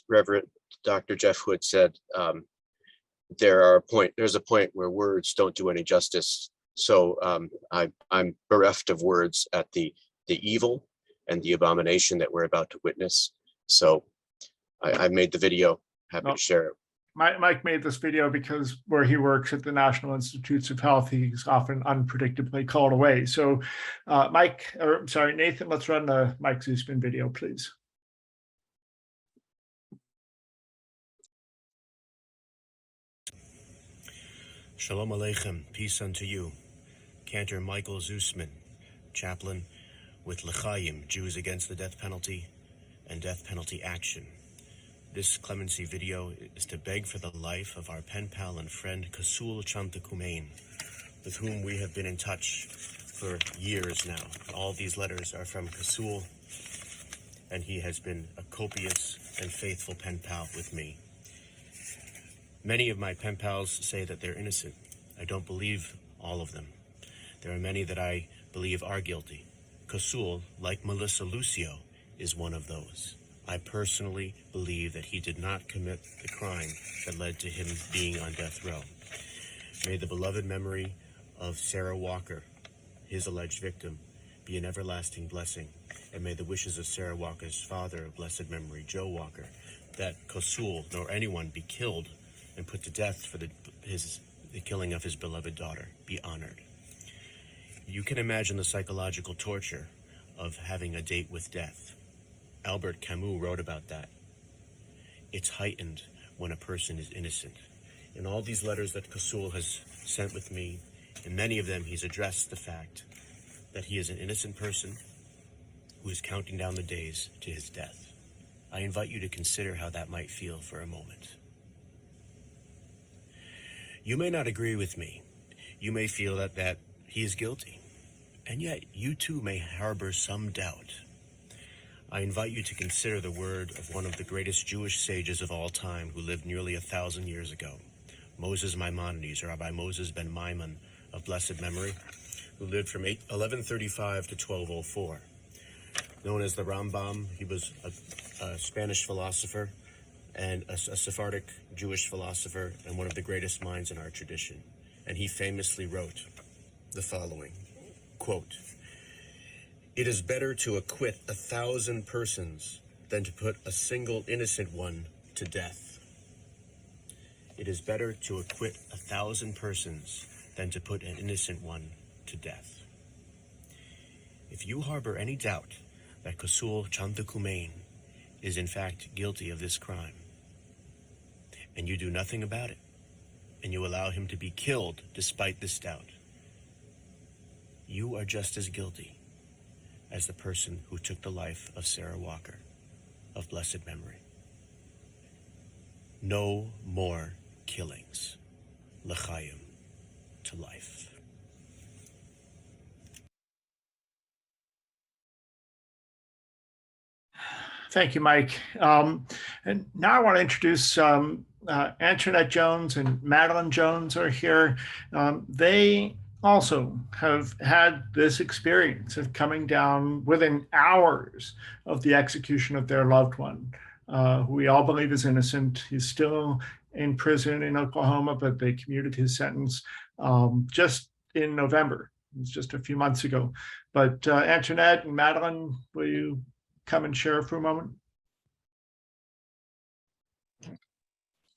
Reverend Dr. Jeff Hood said, there's a point where words don't do any justice. So I'm bereft of words at the evil and the abomination that we're about to witness. So I made the video, happy to share it.
Mike made this video because where he works at the National Institutes of Health, he's often unpredictably called away. So Nathan, let's run the Mike Zusman video, please.
Shalom Aleichem, peace unto you. Cantor Michael Zusman, chaplain with L'chaim, Jews Against the Death Penalty and Death Penalty Action. This clemency video is to beg for the life of our pen pal and friend Kosoul Chanthakoummane, with whom we have been in touch for years now. All these letters are from Cosul, and he has been a copious and faithful pen pal with me. Many of my pen pals say that they're innocent. I don't believe all of them. There are many that I believe are guilty. Cosul, like Melissa Lucio, is one of those. I personally believe that he did not commit the crime that led to him being on death row. May the beloved memory of Sarah Walker, his alleged victim, be an everlasting blessing, and may the wishes of Sarah Walker's father of blessed memory, Joe Walker, that Cosul nor anyone be killed and put to death for the killing of his beloved daughter, be honored. You can imagine the psychological torture of having a date with death. Albert Camus wrote about that. It's heightened when a person is innocent. In all these letters that Cosul has sent with me, in many of them he's addressed the fact that he is an innocent person who is counting down the days to his death. I invite you to consider how that might feel for a moment. You may not agree with me. You may feel that he is guilty, and yet you too may harbor some doubt. I invite you to consider the word of one of the greatest Jewish sages of all time who lived nearly 1,000 years ago, Moses Maimonides, or Rabbi Moses ben Maimon of blessed memory, who lived from 1135 to 1204. Known as the Rambam, he was a Spanish philosopher and a Sephardic Jewish philosopher and one of the greatest minds in our tradition. And he famously wrote the following, quote, "It is better to acquit 1,000 persons than to put a single innocent one to death. It is better to acquit 1,000 persons than to put an innocent one to death." If you harbor any doubt that Kosoul Chanthakoummane is in fact guilty of this crime, and you do nothing about it, and you allow him to be killed despite this doubt, you are just as guilty as the person who took the life of Sarah Walker of blessed memory. No more killings. L'chaim, to life.
Thank you, Mike. And now I want to introduce Antoinette Jones and Madeline Jones are here. They also have had this experience of coming down within hours of the execution of their loved one, who we all believe is innocent. He's still in prison in Oklahoma, but they commuted his sentence just in November. It was just a few months ago. But Antoinette and Madeline, will you come and share for a moment?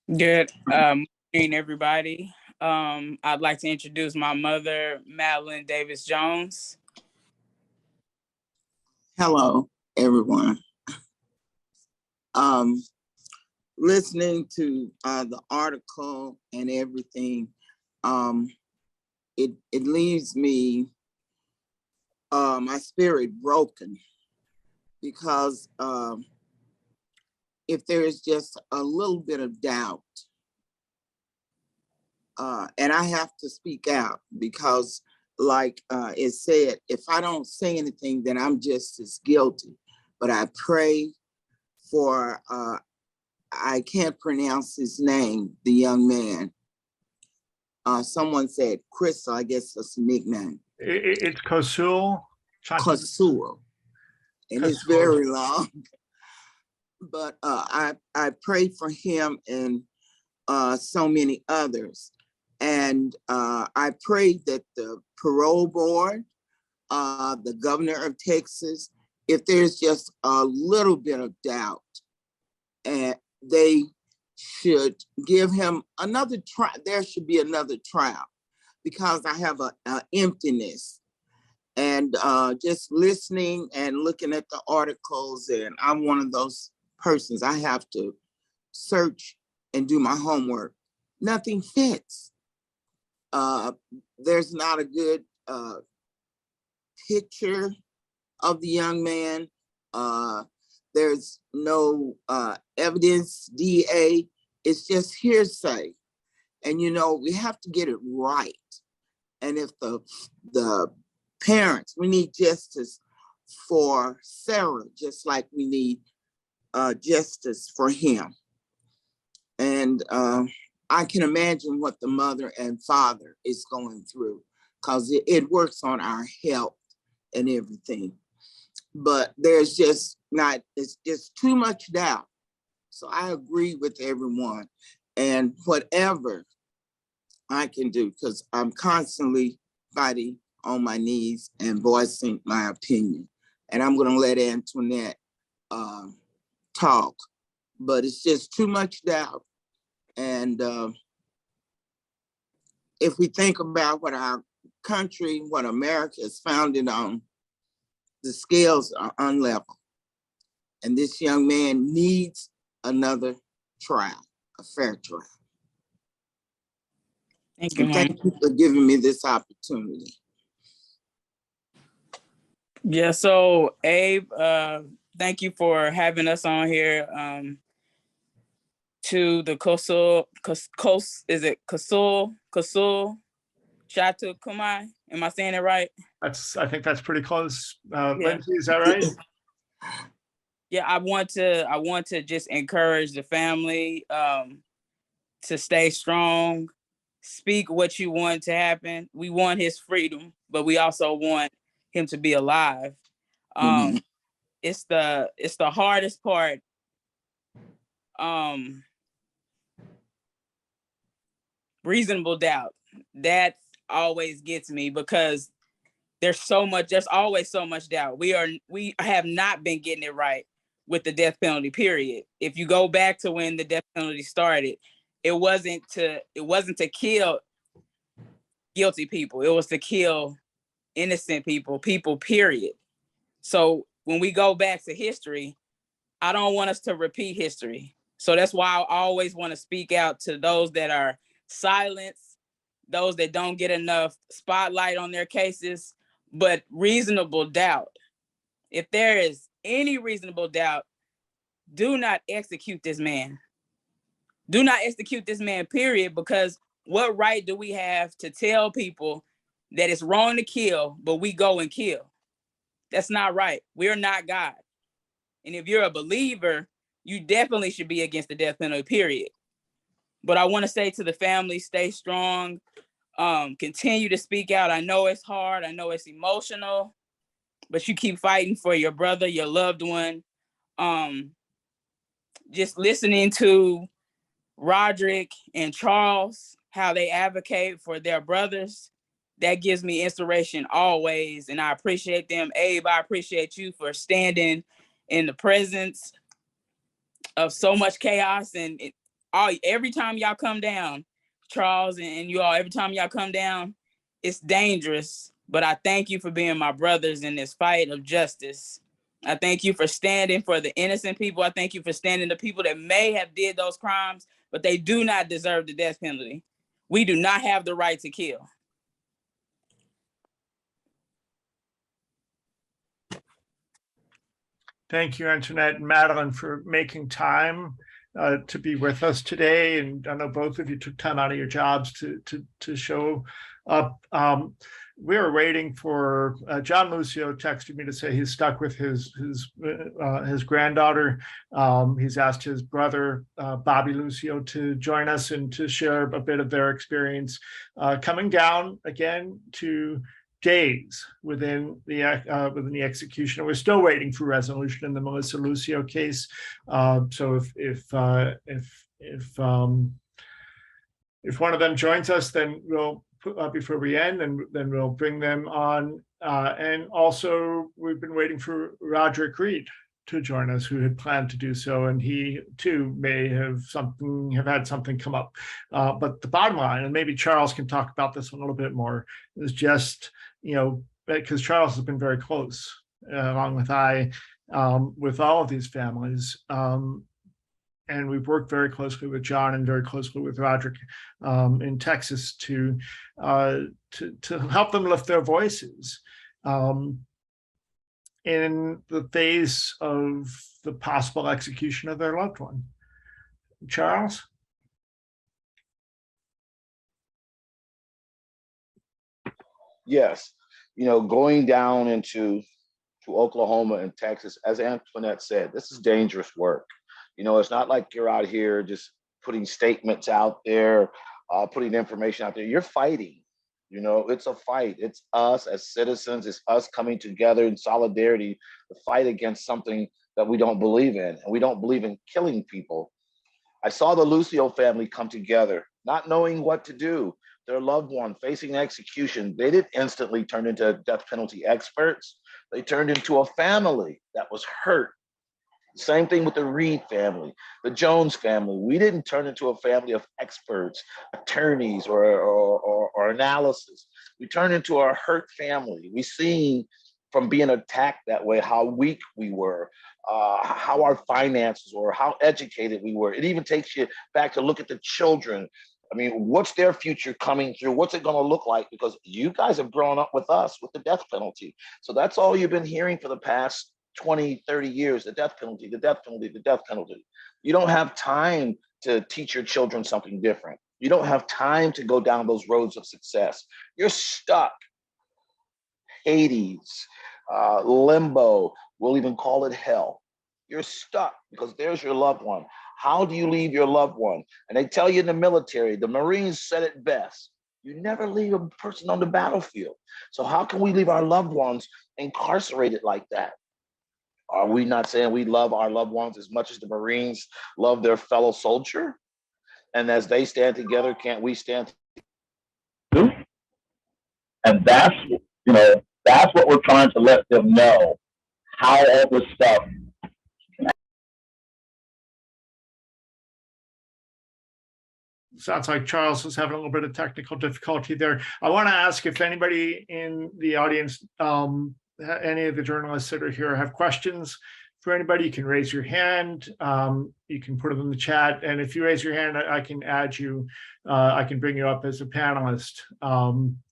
Good morning, everybody. I'd like to introduce my mother, Madeline Davis Jones.
Hello, everyone. Listening to the article and everything, it leaves me, my spirit broken, because if there is just a little bit of doubt, and I have to speak out, because like it said, if I don't say anything, then I'm just as guilty. But I pray for, I can't pronounce his name, the young man. Someone said Chris, I guess that's a nickname.
It's Cosul.
Cosul. And it's very long. But I pray for him and so many others. And I pray that the parole board, the governor of Texas, if there's just a little bit of doubt, and they should give him another trial. There should be another trial, because I have an emptiness. And just listening and looking at the articles, and I'm one of those persons, I have to search and do my homework. Nothing fits. There's not a good picture of the young man. There's no evidence, DA. It's just hearsay. And we have to get it right. And if the parents, we need justice for Sarah, just like we need justice for him. And I can imagine what the mother and father is going through, because it works on our health and everything. But there's just not, it's just too much doubt. So I agree with everyone. And whatever I can do, because I'm constantly fighting on my knees and voicing my opinion. And I'm going to let Antoinette talk, but it's just too much doubt. And if we think about what our country, what America is founded on, the scales are unlevel. And this young man needs another trial, a fair trial.
Thank you,
thank you for giving me this opportunity.
Yeah, so Abe, thank you for having us on here to the Kosoul Chanthakoummane. Am I saying it right?
I think that's pretty close. Lindsay, is that right?
Yeah, I want to just encourage the family to stay strong, speak what you want to happen. We want his freedom, but we also want him to be alive. It's the hardest part. Reasonable doubt. That always gets me, because there's always so much doubt. We have not been getting it right with the death penalty, period. If you go back to when the death penalty started, it wasn't to kill guilty people. It was to kill innocent people, period. So when we go back to history, I don't want us to repeat history. So that's why I always want to speak out to those that are silenced, those that don't get enough spotlight on their cases, but reasonable doubt. If there is any reasonable doubt, do not execute this man. Do not execute this man, period, because what right do we have to tell people that it's wrong to kill, but we go and kill? That's not right. We're not God. And if you're a believer, you definitely should be against the death penalty, period. But I want to say to the family, stay strong. Continue to speak out. I know it's hard. I know it's emotional, but you keep fighting for your brother, your loved one. Just listening to Roderick and Charles, how they advocate for their brothers, that gives me inspiration always. And I appreciate them. Abe, I appreciate you for standing in the presence of so much chaos. And every time y'all come down, Charles and you all, every time y'all come down, it's dangerous. But I thank you for being my brothers in this fight of justice. I thank you for standing for the innocent people. I thank you for standing the people that may have did those crimes, but they do not deserve the death penalty. We do not have the right to kill.
Thank you, Antoinette and Madeline, for making time to be with us today. And I know both of you took time out of your jobs to show up. We were waiting for John Lucio texted me to say he's stuck with his granddaughter. He's asked his brother Bobby Lucio to join us and to share a bit of their experience coming down again to days within the execution. We're still waiting for resolution in the Melissa Lucio case. So if one of them joins us, then we'll before we end, and then we'll bring them on. And also, we've been waiting for Roderick Reed to join us, who had planned to do so, and he too may have had something come up. But the bottom line, and maybe Charles can talk about this a little bit more, is just, because Charles has been very close, along with I, with all of these families. and we've worked very closely with John and very closely with Roderick in Texas to help them lift their voices in the face of the possible execution of their loved one. Charles?
Yes, going down to Oklahoma and Texas, as Antoinette said, this is dangerous work. It's not like you're out here just putting statements out there, putting information out there. You're fighting. It's a fight. It's us as citizens. It's us coming together in solidarity to fight against something that we don't believe in. And we don't believe in killing people. I saw the Lucio family come together, not knowing what to do. Their loved one facing execution. They didn't instantly turn into death penalty experts. They turned into a family that was hurt. Same thing with the Reed family, the Jones family. We didn't turn into a family of experts, attorneys, or analysis. We turned into a hurt family. We seen from being attacked that way how weak we were, how our finances were, how educated we were. It even takes you back to look at the children. I mean, what's their future coming through? What's it going to look like? Because you guys have grown up with us with the death penalty. So that's all you've been hearing for the past 20, 30 years, the death penalty, the death penalty, the death penalty. You don't have time to teach your children something different. You don't have time to go down those roads of success. You're stuck. Hades, limbo, we'll even call it hell. You're stuck because there's your loved one. How do you leave your loved one? And they tell you in the military, the Marines said it best. You never leave a person on the battlefield. So how can we leave our loved ones incarcerated like that? Are we not saying we love our loved ones as much as the Marines love their fellow soldier? And as they stand together, can't we stand together?
And that's what we're trying to let them know, how all this stuff.
Sounds like Charles was having a little bit of technical difficulty there. I want to ask if anybody in the audience, any of the journalists that are here have questions for anybody. You can raise your hand. You can put it in the chat. And if you raise your hand, I can add you. I can bring you up as a panelist.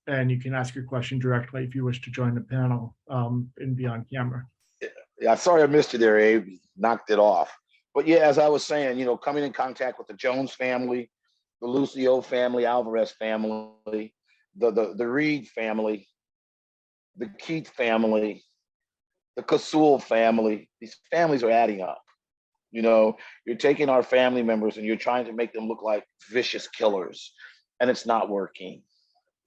And you can ask your question directly if you wish to join the panel and be on camera.
Yeah, sorry I missed you there, Abe. Knocked it off. But yeah, as I was saying, coming in contact with the Jones family, the Lucio family, Alvarez family, the Reed family, the Keith family, the Cosul family. These families are adding up. You're taking our family members and you're trying to make them look like vicious killers, and it's not working.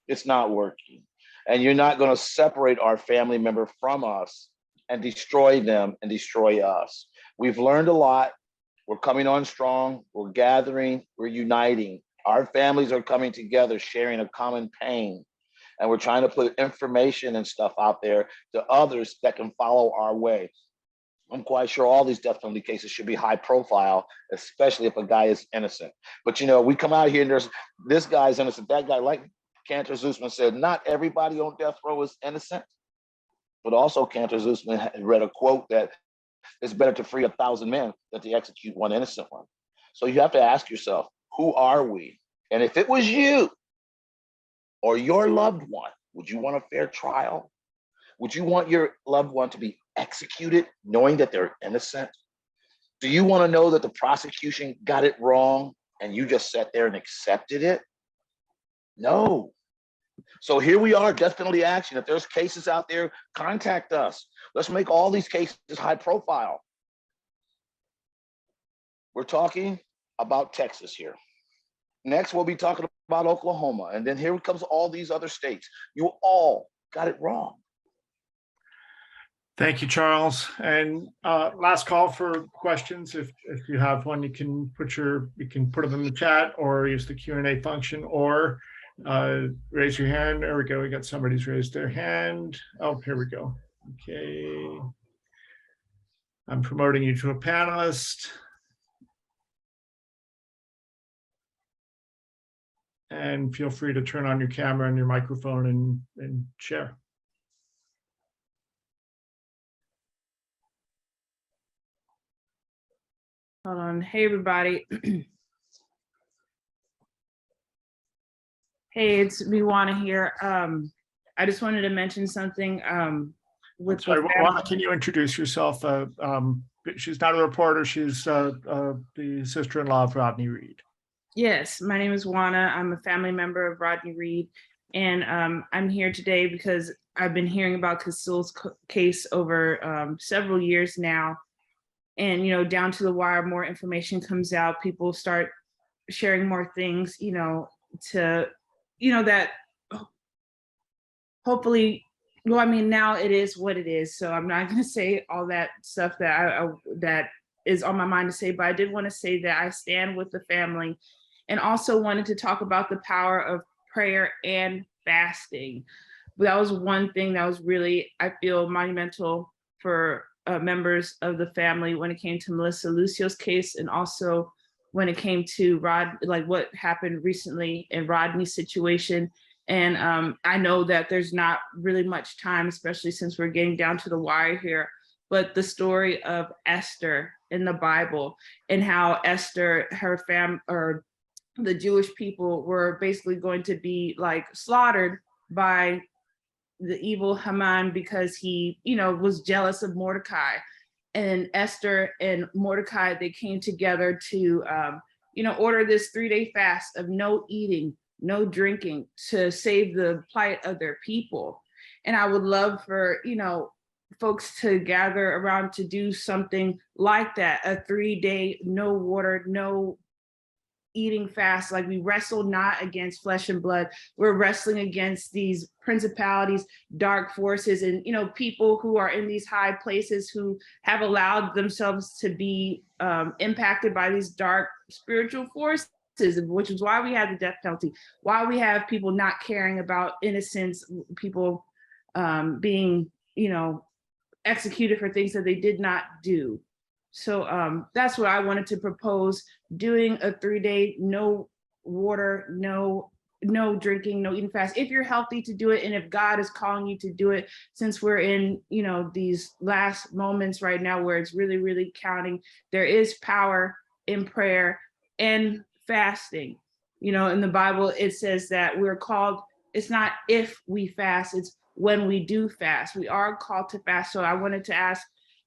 It's not working. And you're not going to separate our family member from us and destroy them and destroy us. We've learned a lot. We're coming on strong. We're gathering. We're uniting. Our families are coming together, sharing a common pain. And we're trying to put information and stuff out there to others that can follow our way. I'm quite sure all these death penalty cases should be high profile, especially if a guy is innocent. But we come out here and there's this guy's innocent, that guy, like Cantor Zusman said, not everybody on death row is innocent. But also Cantor Zusman read a quote that it's better to free 1,000 men than to execute one innocent one. So you have to ask yourself, who are we? And if it was you or your loved one, would you want a fair trial? Would you want your loved one to be executed knowing that they're innocent? Do you want to know that the prosecution got it wrong and you just sat there and accepted it? No. So here we are, death penalty action. If there's cases out there, contact us. Let's make all these cases high profile. We're talking about Texas here. Next, we'll be talking about Oklahoma. And then here comes all these other states. You all got it wrong.
Thank you, Charles. And last call for questions. If you have one, you can put it in the chat or use the Q&A function or raise your hand. There we go. We got somebody's raised their hand. Oh, here we go. Okay. I'm promoting you to a panelist. And feel free to turn on your camera and your microphone and share.
Hold on. Hey, everybody. Hey, it's Miwana here. I just wanted to mention something. With
Sorry,
the
Juana, can you introduce yourself? She's not a reporter. She's the sister-in-law of Rodney Reed.
Yes, my name is Juana. I'm a family member of Rodney Reed, and I'm here today because I've been hearing about Cosul's case over several years now. And, you know, down to the wire, more information comes out. People start sharing more things, you know, to, you know, that hopefully, well, I mean, now it is what it is. So I'm not going to say all that stuff that that is on my mind to say, but I did want to say that I stand with the family, and also wanted to talk about the power of prayer and fasting. But that was one thing that was really, I feel, monumental for members of the family when it came to Melissa Lucio's case, and also when it came to what happened recently in Rodney's situation. And I know that there's not really much time, especially since we're getting down to the wire here, but the story of Esther in the Bible, and how Esther, her or the Jewish people were basically going to be like slaughtered by the evil Haman because he, you know, was jealous of Mordecai. And Esther and Mordecai, they came together to, you know, order this 3-day fast of no eating, no drinking, to save the plight of their people. And I would love for, you know, folks to gather around to do something like that, a 3-day, no water, no eating fast. Like, we wrestle not against flesh and blood. We're wrestling against these principalities, dark forces, and, you know, people who are in these high places who have allowed themselves to be impacted by these dark spiritual forces, which is why we have the death penalty, why we have people not caring about innocence, people being, you know, executed for things that they did not do. So that's what I wanted to propose, doing a 3-day, no water, no drinking, no eating fast, if you're healthy to do it. And if God is calling you to do it, since we're in, you know, these last moments right now where it's really, really counting, there is power in prayer and fasting. You know, in the Bible, it says that we're called, it's not if we fast, it's when we do fast. We are called to fast. So I wanted to ask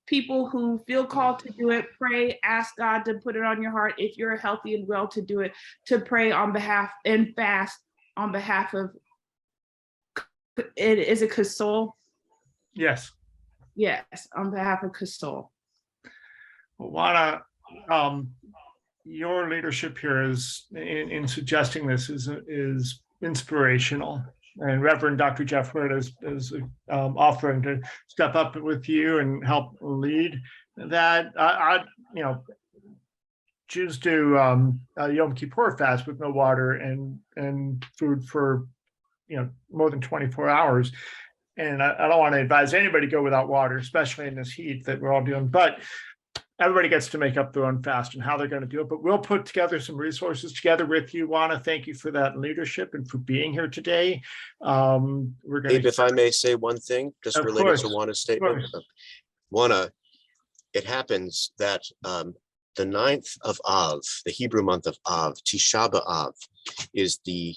people who feel called to do it, pray, ask God to put it on your heart, if you're healthy and well to do it, to pray on behalf and fast on behalf of, is it Cosul?
Yes.
Yes, on behalf of Cosul.
Well, Juana, your leadership here is in suggesting this is inspirational. And Reverend Dr. Jeff Wood is offering to step up with you and help lead that. I you know, Jews do a Yom Kippur fast with no water and food for, you know, more than 24 hours. And I don't want to advise anybody to go without water, especially in this heat that we're all doing. But everybody gets to make up their own fast and how they're going to do it. But we'll put together some resources together with you, Juana. Thank you for that leadership and for being here today. We're going
Abe, if I may say one thing, just related to Juana's statement. Juana, it happens that the 9th of Av, the Hebrew month of Av, Tisha B'Av, is the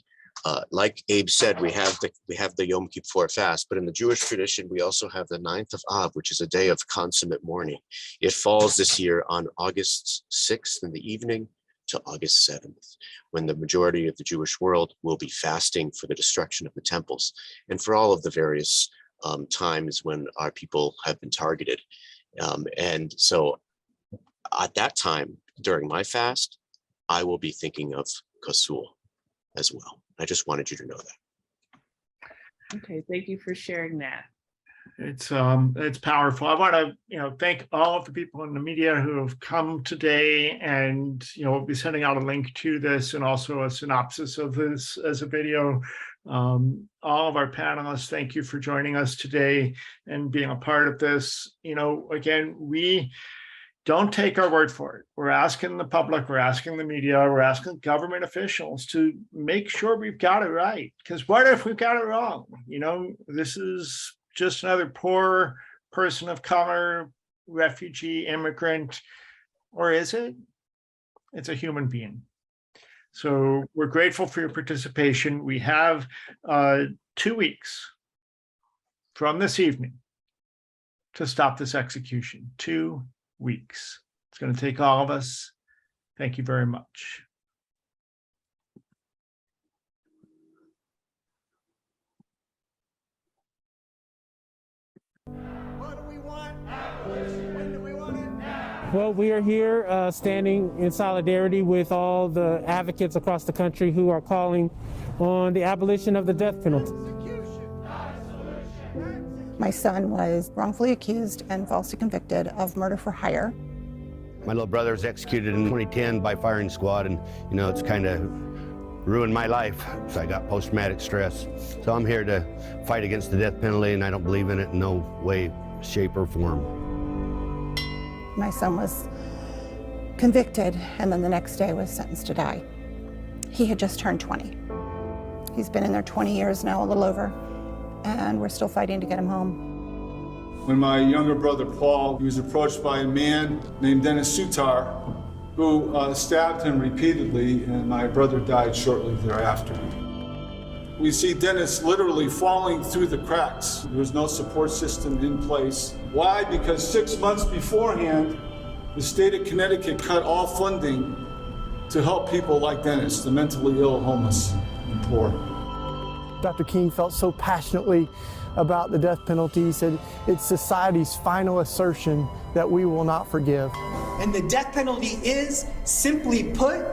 like Abe said, we have the Yom Kippur fast, but in the Jewish tradition, we also have the 9th of Av, which is a day of consummate mourning. It falls this year on August 6th in the evening to August 7th, when the majority of the Jewish world will be fasting for the destruction of the temples and for all of the various times when our people have been targeted. And so at that time, during my fast, I will be thinking of Cosul as well. I just wanted you to know that.
Okay, thank you for sharing that.
It's powerful. I want to, you know, thank all of the people in the media who have come today, and, you know, we'll be sending out a link to this and also a synopsis of this as a video. All of our panelists, thank you for joining us today and being a part of this. You know, again, we don't take our word for it. We're asking the public, we're asking the media, we're asking government officials to make sure we've got it right. Because what if we've got it wrong? You know, this is just another poor person of color, refugee, immigrant, or is it? it's a human being. So we're grateful for your participation. We have 2 weeks from this evening to stop this execution. 2 weeks. It's going to take all of us. Thank you very much.
Well, we are here standing in solidarity with all the advocates across the country who are calling on the abolition of the death penalty.
My son was wrongfully accused and falsely convicted of murder for hire.
My little brother was executed in 2010 by firing squad, and it's kind of ruined my life. So I got post-traumatic stress. So I'm here to fight against the death penalty, and I don't believe in it in no way, shape, or form.
My son was convicted and then the next day was sentenced to die. He had just turned 20. He's been in there 20 years now, a little over, and we're still fighting to get him home.
When my younger brother Paul, he was approached by a man named Dennis Sutar, who stabbed him repeatedly, and my brother died shortly thereafter. We see Dennis literally falling through the cracks. There was no support system in place. Why? Because 6 months beforehand, the state of Connecticut cut all funding to help people like Dennis, the mentally ill, homeless, and poor.
Dr. King felt so passionately about the death penalty. He said it's society's final assertion that we will not forgive.
And the death penalty is, simply put,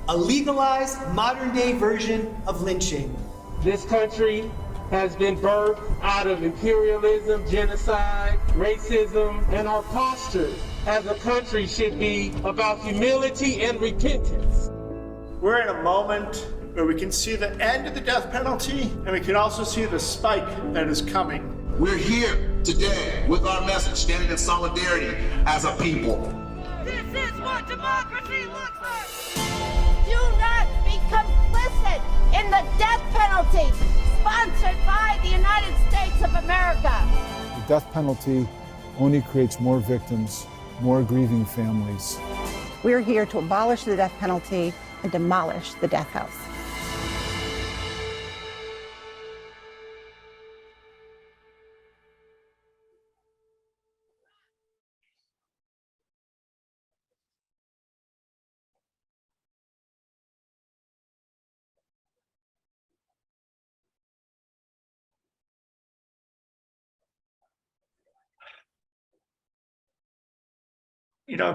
a legalized modern-day version of lynching.
This country has been birthed out of imperialism, genocide, racism, and our posture as a country should be about humility and repentance.
We're in a moment where we can see the end of the death penalty, and we can also see the spike that is coming.
We're here today with our message, standing in solidarity as a people.
This is what democracy looks like! Do not be complicit in the death penalty sponsored by the United States of America.
The death penalty only creates more victims, more grieving families.
We're here to abolish the death penalty and demolish the death house.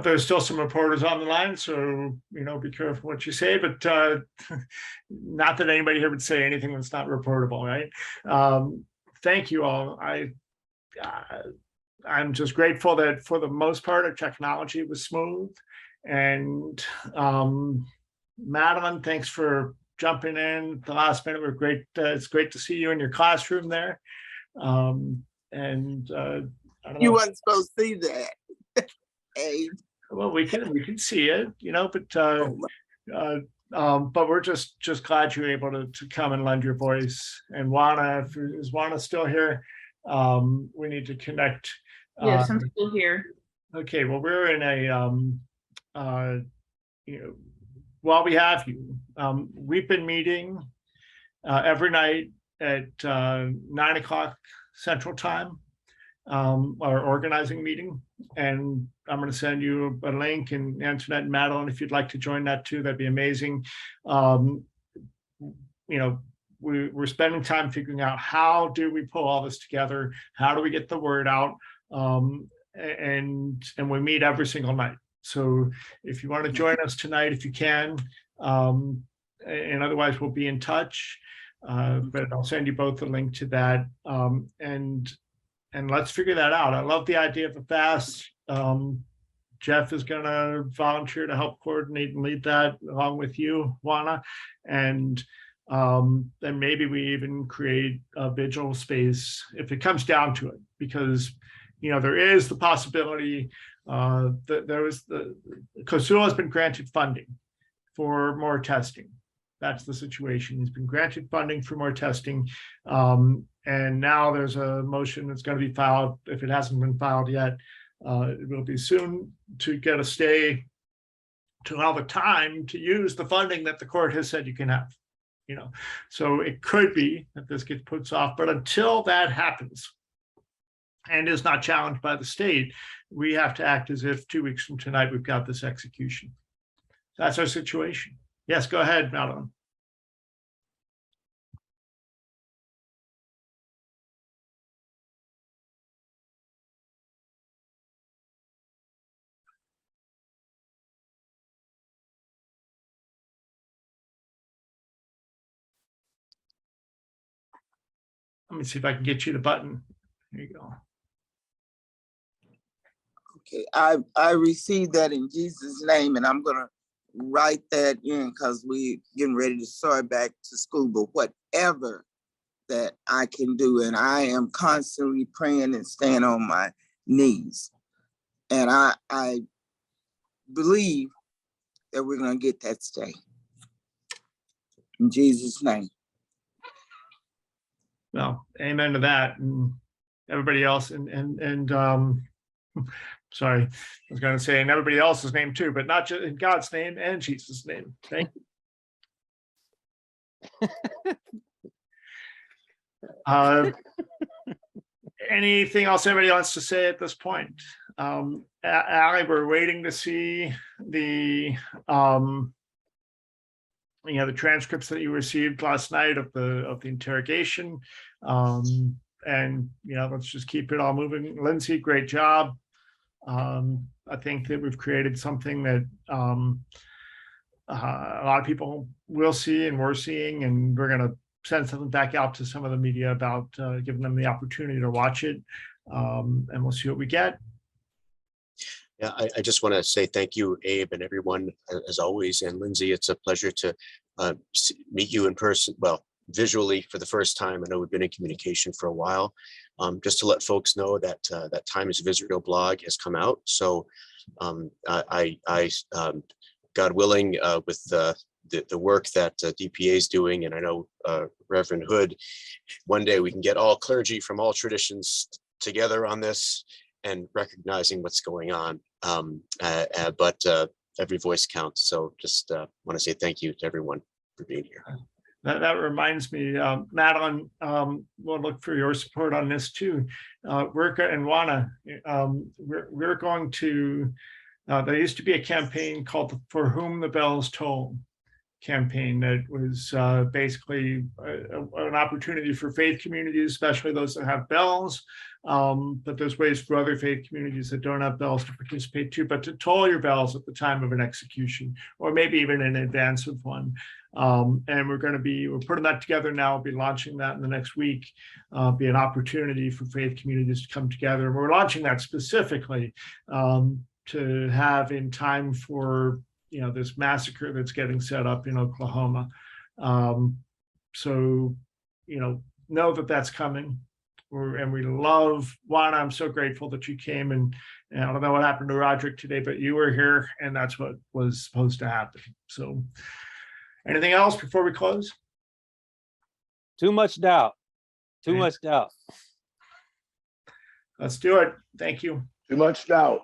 There's still some reporters on the line, so, be careful what you say, but not that anybody here would say anything that's not reportable, right? Thank you all. I'm just grateful that for the most part, our technology was smooth. And Madeline, thanks for jumping in the last minute. We're great. It's great to see you in your classroom there. I don't know.
You wasn't supposed to see that.
Well, we can see it, but we're just glad you're able to come and lend your voice. And Juana, is Juana still here? We need to connect.
Yes, I'm still here.
Okay, well, we're in a while we have you, we've been meeting every night at 9 o'clock Central Time. Our organizing meeting, and I'm going to send you a link, and Antoinette and Madeline, if you'd like to join that too, that'd be amazing. We're spending time figuring out how do we pull all this together, how do we get the word out, and we meet every single night. So if you want to join us tonight, if you can, and otherwise we'll be in touch, but I'll send you both a link to that, and let's figure that out. I love the idea of a fast. Jeff is going to volunteer to help coordinate and lead that along with you, Juana. And then maybe we even create a vigil space if it comes down to it, because, there is the possibility that Cosul has been granted funding for more testing. That's the situation. He's been granted funding for more testing. And now there's a motion that's going to be filed. If it hasn't been filed yet, it will be soon, to get a stay to allow the time to use the funding that the court has said you can have. So it could be that this gets put off, but until that happens and is not challenged by the state, we have to act as if 2 weeks from tonight we've got this execution. That's our situation. Yes, go ahead, Madeline. Let me see if I can get you the button. There you go.
Okay, I received that in Jesus' name, and I'm gonna write that in because we're getting ready to start back to school, but whatever that I can do, and I am constantly praying and staying on my knees. And I believe that we're gonna get that stay. In Jesus' name.
Well, amen to that, and everybody else, and sorry, I was going to say in everybody else's name too, but not just in God's name and Jesus' name. Thank you. Anything else anybody wants to say at this point? Allie, we're waiting to see the the transcripts that you received last night of the interrogation, and let's just keep it all moving. Lindsay, great job. I think that we've created something that a lot of people will see and we're seeing, and we're going to send something back out to some of the media about giving them the opportunity to watch it, and we'll see what we get.
Yeah, I just want to say thank you, Abe, and everyone, as always. And Lindsay, it's a pleasure to meet you in person, well, visually for the first time. I know we've been in communication for a while. Just to let folks know that that Time is of Israel blog has come out. So God willing, with the work that DPA is doing, and I know Reverend Hood, one day we can get all clergy from all traditions together on this and recognizing what's going on. But every voice counts. So just want to say thank you to everyone for being here.
That reminds me, Madeline, we'll look for your support on this too. We're going to, there used to be a campaign called the For Whom the Bells Toll campaign that was basically an opportunity for faith communities, especially those that have bells. But there's ways for other faith communities that don't have bells to participate too, but to toll your bells at the time of an execution, or maybe even in advance of one. And we're putting that together now. We'll be launching that in the next week. Be an opportunity for faith communities to come together. And we're launching that specifically to have in time for this massacre that's getting set up in Oklahoma. So know that that's coming. And we love Juana. I'm so grateful that you came, and I don't know what happened to Roderick today, but you were here, and that's what was supposed to happen. So anything else before we close?
Too much doubt. Too much doubt.
Let's do it. Thank you.
Too much doubt.